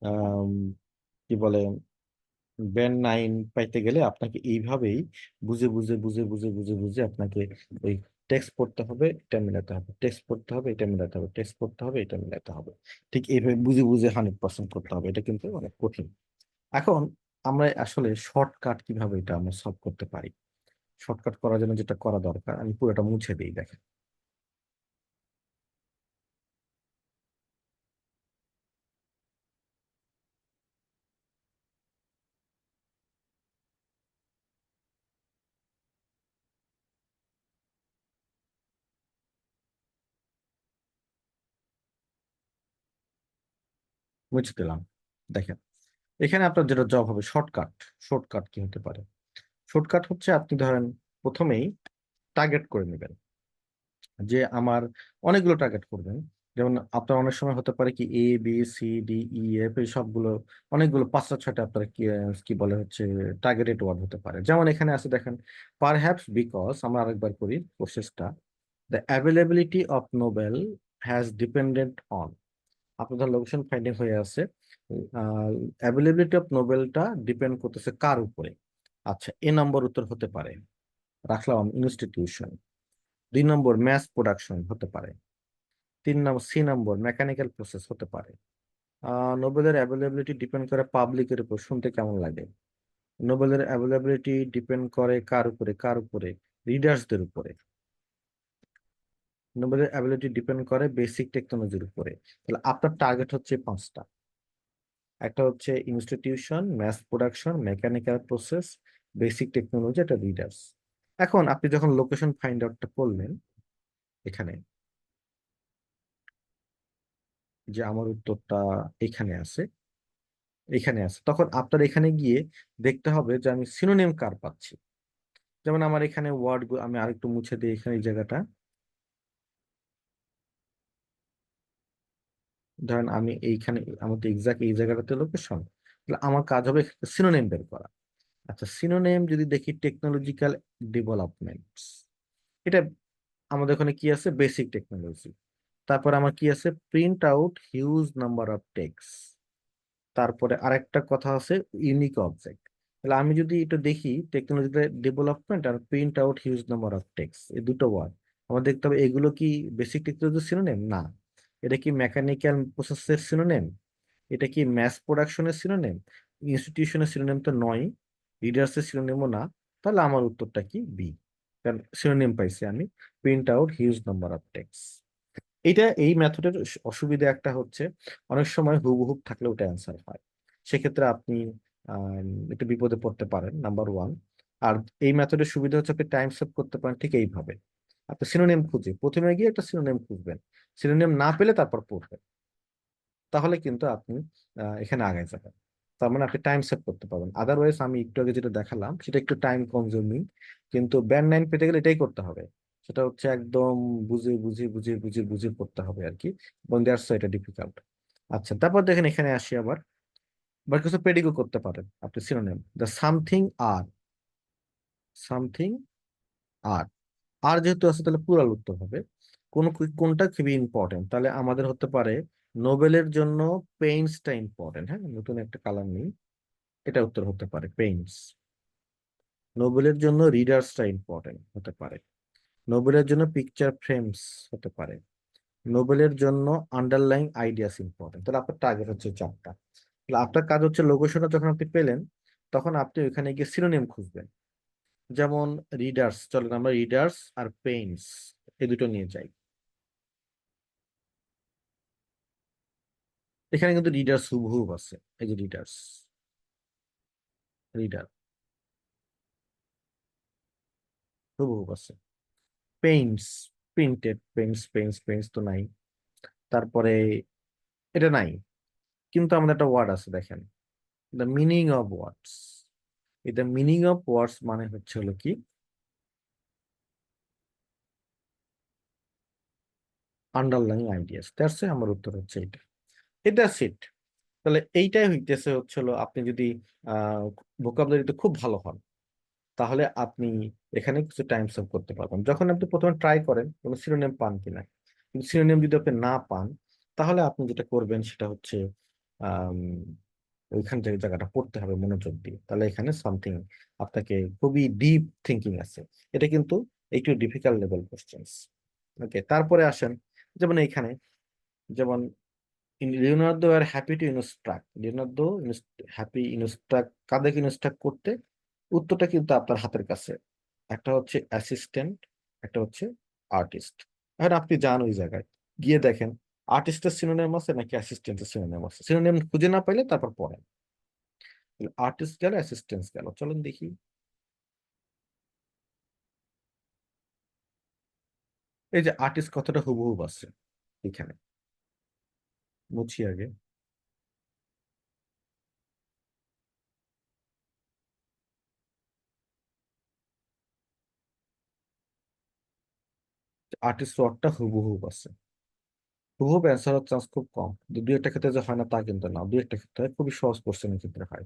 S1: আম, কি বলে, ব্যান্ড 9 পাইতে গেলে আপনাকে এইভাবেই বুঝে বুঝে বুঝে বুঝে বুঝে বুঝে আপনাকে ওই টেক্সট পড়তে হবে, এটা মিলাতে হবে, টেক্সট পড়তে হবে, এটা মিলাতে হবে, টেক্সট পড়তে হবে, এটা মিলাতে হবে। ঠিক এইভাবে বুঝে বুঝে 100% করতে হবে, এটা কিন্তু অনেক কঠিন। এখন আমরা আসলে শর্টকাট কিভাবে এটা আমরা সলভ করতে পারি। শর্টকাট করার জন্য যেটা করা দরকার, আমি পুরোটা মুছে দিই, দেখেন। মুছে দিলাম। দেখেন, এখানে আপনার যেটা জব হবে শর্টকাট। শর্টকাট কি হতে পারে? শর্টকাট হচ্ছে আপনি ধরেন প্রথমেই টার্গেট করে নেবেন যে আমার অনেকগুলো টার্গেট করবেন। যেমন আপনার অনেক সময় হতে পারে কি A B C D E F এই সবগুলো অনেকগুলো পাঁচটা ছয়টা আপনার কি কি বলে হচ্ছে টার্গেটেড ওয়ার্ড হতে পারে। যেমন এখানে আছে দেখেন, পারহ্যাপস বিকজ, আমরা আরেকবার করি প্রসেসটা, the availability of Nobel has dependent on. আপনাদের লোকেশন ফাইন্ডিং হয়ে আছে, অ্যাভেলেবিলিটি অফ নোবেলটা ডিপেন্ড করতেছে কার উপরে? আচ্ছা, এ নম্বর উত্তর হতে পারে, রাখলাম ইনস্টিটিউশন। 2 নম্বর ম্যাস প্রোডাকশন হতে পারে। 3 নম্বর সি নম্বর মেকানিক্যাল প্রসেস হতে পারে। নোবেলের অ্যাভেলেবিলিটি ডিপেন্ড করে পাবলিকের উপর, শুনতে কেমন লাগে? নোবেলের অ্যাভেলেবিলিটি ডিপেন্ড করে কার উপরে? কার উপরে? রিডার্সদের উপরে। নোবেলের অ্যাবিলিটি ডিপেন্ড করে বেসিক টেকনোলজির উপরে। তাহলে আপনার টার্গেট হচ্ছে পাঁচটা। একটা হচ্ছে institution, mass production, mechanical process, basic technology, একটা রিডার্স। এখন আপনি যখন লোকেশন ফাইন্ড আউটটা করলেন এখানে, যে আমার উত্তরটা এখানে আছে, এখানে আছে, তখন আপনার এখানে গিয়ে দেখতে হবে যে আমি সিনোনিম কার পাচ্ছি। যেমন আমার এখানে ওয়ার্ড, আমি আরেকটু মুছে দিই এখানে এই জায়গাটা। ধরেন আমি এইখানে, আমাদের এক্সাক্ট এই জায়গাটাতে লোকেশন, তাহলে আমার কাজ হবে সিনোনিম বের করা। আচ্ছা, সিনোনিম যদি দেখি টেকনোলজিক্যাল ডেভেলপমেন্টস, এটা আমাদের ওখানে কি আছে? Basic technology. তারপর আমার কি আছে? Print out huge number of texts. তারপরে আরেকটা কথা আছে ইউনিক অবজেক্ট। তাহলে আমি যদি এটা দেখি টেকনোলজিক্যাল ডেভেলপমেন্ট আর print out huge number of texts, এই দুটো ওয়ার্ড আমার দেখতে হবে এগুলো কি বেসিক টেকনোলজির সিনোনিম? না। এটা কি মেকানিক্যাল প্রসেসের সিনোনিম? এটা কি ম্যাস প্রোডাকশনের সিনোনিম? ইনস্টিটিউশনের সিনোনিম তো নয়, রিডার্সের সিনোনিমও না। তাহলে আমার উত্তরটা কি? বি। কারণ সিনোনিম পাইছি আমি, print out huge number of texts. এটা এই মেথডের অসুবিধা একটা হচ্ছে অনেক সময় হুবহুব থাকলে ওটা অ্যান্সার হয়। সেক্ষেত্রে আপনি একটু বিপদে পড়তে পারেন, নাম্বার ওয়ান। আর এই মেথডের সুবিধা হচ্ছে আপনি টাইম সেভ করতে পারেন ঠিক এইভাবে। আপনি সিনোনিম খুঁজে প্রথমে গিয়ে একটা সিনোনিম খুঁজবেন, সিনোনিম না পেলে তারপর পড়বেন, তাহলে কিন্তু আপনি এখানে আগায় যাবেন। তার মানে আপনি টাইম সেভ করতে পারবেন। আদারওয়াইজ আমি একটু আগে যেটা দেখালাম সেটা একটু টাইম কনজিউমিং, কিন্তু ব্যান্ড নাইন পেতে গেলে এটাই করতে হবে। সেটা হচ্ছে একদম বুঝে বুঝে বুঝে বুঝে বুঝে পড়তে হবে আর কি, এবং দ্যাটস এটা ডিফিকাল্ট। আচ্ছা, তারপর দেখেন এখানে আসি আবার, বা কিছু প্রেডিকও করতে পারেন আপনি synonym, the something or, something or, আর যেহেতু আছে তাহলে পুরাল উত্তর হবে। কোনটা খুবই ইম্পর্টেন্ট? তাহলে আমাদের হতে পারে নোবেলের জন্য পেইন্টসটা ইম্পর্টেন্ট। হ্যাঁ, নতুন একটা কালার নেই, এটা উত্তর হতে পারে পেইন্টস। নোবেলের জন্য রিডার্সটা ইম্পর্টেন্ট হতে পারে। নোবেলের জন্য পিকচার ফ্রেমস হতে পারে। নোবেলের জন্য আন্ডারলাইং আইডিয়াস ইম্পর্টেন্ট। তাহলে আপনার টার্গেট হচ্ছে চারটা। তাহলে আপনার কাজ হচ্ছে লোকেশনটা যখন আপনি পেলেন তখন আপনি ওইখানে গিয়ে সিনোনিম খুঁজবেন। যেমন রিডার্স, চলেন আমরা রিডার্স আর পেইন্টস এই দুটো নিয়ে যাই। এখানে কিন্তু রিডার্স হুবহুব আছে, এই যে রিডার্স, রিডার হুবহুব আছে। Paints, printed Paints, Paints Paints তো নাই। তারপরে এটা নাই, কিন্তু আমাদের একটা ওয়ার্ড আছে দেখেন, দ্য মিনিং অফ ওয়ার্ডস। এই দ্য মিনিং অফ ওয়ার্ডস মানে হচ্ছে হলো কি আন্ডারলাইং আইডিয়াস। দ্যাটস আমার উত্তর হচ্ছে এটা। এটা সিট। তাহলে এইটাই হইতেছে হচ্ছে হলো, আপনি যদি আহ ভোকাবুলারিতে খুব ভালো হন তাহলে আপনি এখানে কিছু টাইম সেভ করতে পারবেন। যখন আপনি প্রথমে ট্রাই করেন কোনো সিনোনিম পান কিনা, কিন্তু সিনোনিম যদি আপনি না পান তাহলে আপনি যেটা করবেন সেটা হচ্ছে আহ ওইখান থেকে জায়গাটা পড়তে হবে মনোযোগ দিয়ে। তাহলে এখানে সামথিং আপনাকে খুবই ডিপ থিঙ্কিং আছে। এটা কিন্তু একটু ডিফিকাল্ট লেভেল কোশ্চেন্স। ওকে, তারপরে আসেন যেমন এইখানে, যেমন Leonardo are happy to instruct, Leonardo happy instruct, কাদেরকে ইনস্ট্রাক্ট করতে? উত্তরটা কিন্তু আপনার হাতের কাছে। একটা হচ্ছে অ্যাসিস্ট্যান্ট, একটা হচ্ছে আর্টিস্ট। এখন আপনি যান ওই জায়গায়, গিয়ে দেখেন আর্টিস্টের সিনোনিম আছে নাকি অ্যাসিস্ট্যান্টের সিনোনিম আছে। সিনোনিম খুঁজে না পাইলে তারপর পড়েন। আর্টিস্ট গেল, অ্যাসিস্ট্যান্ট গেল, চলেন দেখি। এই যে আর্টিস্ট কতটা হুবহু আছে এখানে, মুছি আগে। আর্টিস্ট ওয়ার্কটা হুবহু আছে, হুবহু অ্যান্সার হওয়ার চান্স খুব কম। দুই একটা ক্ষেত্রে যে হয় না তা কিন্তু না, দুই একটা ক্ষেত্রে হয়, খুবই সহজ কোশ্চেনের ক্ষেত্রে হয়।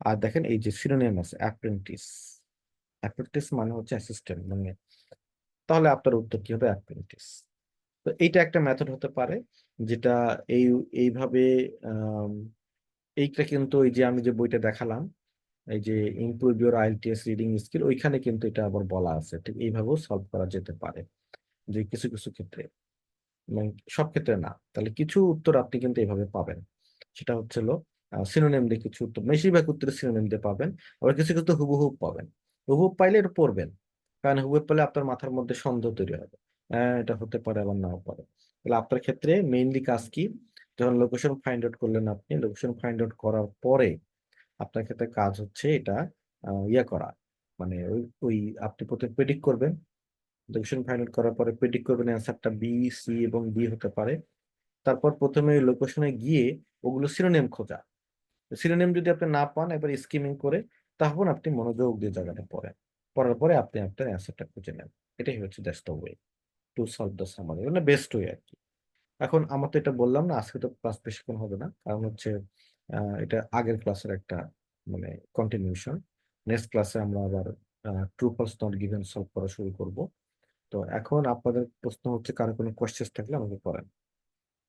S1: আর দেখেন এই যে সিনোনিম আছে অ্যাপ্রেন্টিস, অ্যাপ্রেন্টিস মানে হচ্ছে অ্যাসিস্ট্যান্ট মানে, তাহলে আপনার উত্তর কি হবে? অ্যাপ্রেন্টিস। তো এইটা একটা মেথড হতে পারে, যেটা এই এইভাবে আম, এইটা কিন্তু এই যে আমি যে বইটা দেখালাম, এই যে improve your IELTS reading skill, ওইখানে কিন্তু এটা আবার বলা আছে, ঠিক এইভাবেও সলভ করা যেতে পারে, যে কিছু কিছু ক্ষেত্রে, মানে সব ক্ষেত্রে না। তাহলে কিছু উত্তর আপনি কিন্তু এইভাবে পাবেন, সেটা হচ্ছে সিনোনিম দিয়ে কিছু উত্তর, বেশিরভাগ উত্তর সিনোনিম দিয়ে পাবেন। আবার কিছু কিছু হুবহু পাবেন। হুবহু পাইলে এটা পড়বেন, কারণ হুবহু পেলে আপনার মাথার মধ্যে সন্দেহ তৈরি হবে, হ্যাঁ এটা হতে পারে আবার নাও পারে। তাহলে আপনার ক্ষেত্রে মেইনলি কাজ কি? যখন লোকেশন ফাইন্ড আউট করলেন, আপনি লোকেশন ফাইন্ড আউট করার পরে আপনার ক্ষেত্রে কাজ হচ্ছে এটা ইয়ে করা, মানে ওই ওই আপনি প্রথমে প্রেডিক্ট করবেন, লোকেশন ফাইন্ড আউট করার পরে প্রেডিক্ট করবেন অ্যান্সারটা বি, সি এবং ডি হতে পারে। তারপর প্রথমে লোকেশনে গিয়ে ওগুলো সিনোনিম খোঁজা, সিনোনিম যদি আপনি না পান, এবার স্কিমিং করে তখন আপনি মনোযোগ দিয়ে জায়গাটা পড়েন, পড়ার পরে আপনি আপনার অ্যান্সারটা খুঁজে নেন। এটাই হচ্ছে that's the way to solve the summary, মানে বেস্ট ওয়ে আর কি। এখন আমার তো এটা বললাম না, আজকে তো ক্লাস বেশিক্ষণ হবে না, কারণ হচ্ছে এটা আগের ক্লাসের একটা মানে কন্টিনিউশন। নেক্সট ক্লাসে আমরা আবার true false not given solve করা শুরু করব। তো এখন আপনাদের প্রশ্ন হচ্ছে, কারো কোনো কোয়েশ্চেন থাকলে আমাকে করেন।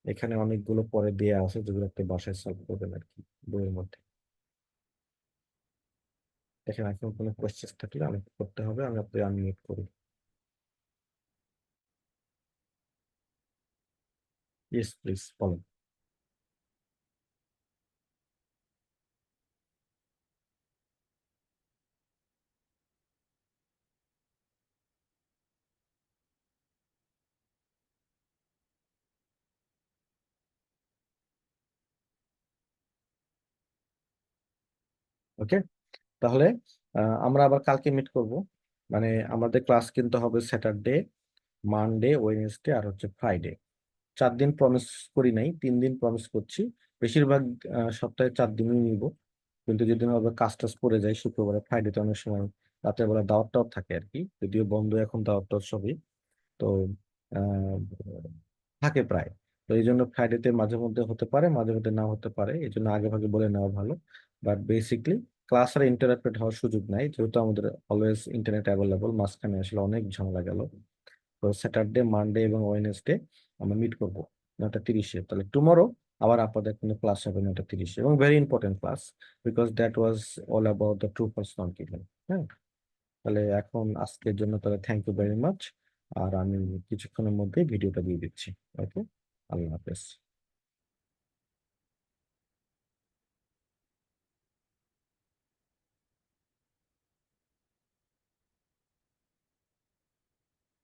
S1: এখানে অনেকগুলো পরে দেয়া আছে যেগুলো আপনি বাসায় সলভ করবেন আর কি, বইয়ের মধ্যে। দেখেন এখন কোনো কোয়েশ্চেন থাকলে আমাকে করতে হবে, আমি আপনাকে আনমিউট করি। ইয়েস প্লিজ বলেন। ওকে, তাহলে আমরা আবার কালকে মিট করব। মানে আমাদের ক্লাস কিন্তু হবে স্যাটারডে, মানডে, ওয়েডনেসডে আর হচ্ছে ফ্রাইডে। 4 দিন প্রমিস করি নাই, 3 দিন প্রমিস করছি। বেশিরভাগ সপ্তাহে 4 দিনই নিব, কিন্তু যেদিন আবার কাজ টাজ পড়ে যায় শুক্রবারে ফ্রাইডেতে অনেক সময় রাতের বেলা দাওয়াত টাওয়াত থাকে আর কি, যদিও বন্ধ এখন দাওয়াত টাওয়াত সবই। তো আহ, থাকে প্রায়। তো এই জন্য ফ্রাইডেতে মাঝে মধ্যে হতে পারে, মাঝে মধ্যে না হতে পারে, এই জন্য আগে ভাগে বলে নেওয়া ভালো। But basically class are interrupted হওয়ার সুযোগ নাই, যেহেতু আমাদের অলওয়েজ ইন্টারনেট অ্যাভেলেবল। মাঝখানে আসলে অনেক ঝামেলা গেল। তো স্যাটারডে, মানডে এবং ওয়েনেসডে আমরা মিট করবো 9টা 30-এ। তাহলে টুমরো আবার আপনাদের কিন্তু ক্লাস হবে 9টা 30, এবং very important class, because that was all about the true first non given. হ্যাঁ, তাহলে এখন আজকের জন্য তাহলে থ্যাংক ইউ ভেরি মাচ। আর আমি কিছুক্ষণের মধ্যেই ভিডিওটা দিয়ে দিচ্ছি। ওকে, আল্লাহ হাফেজ।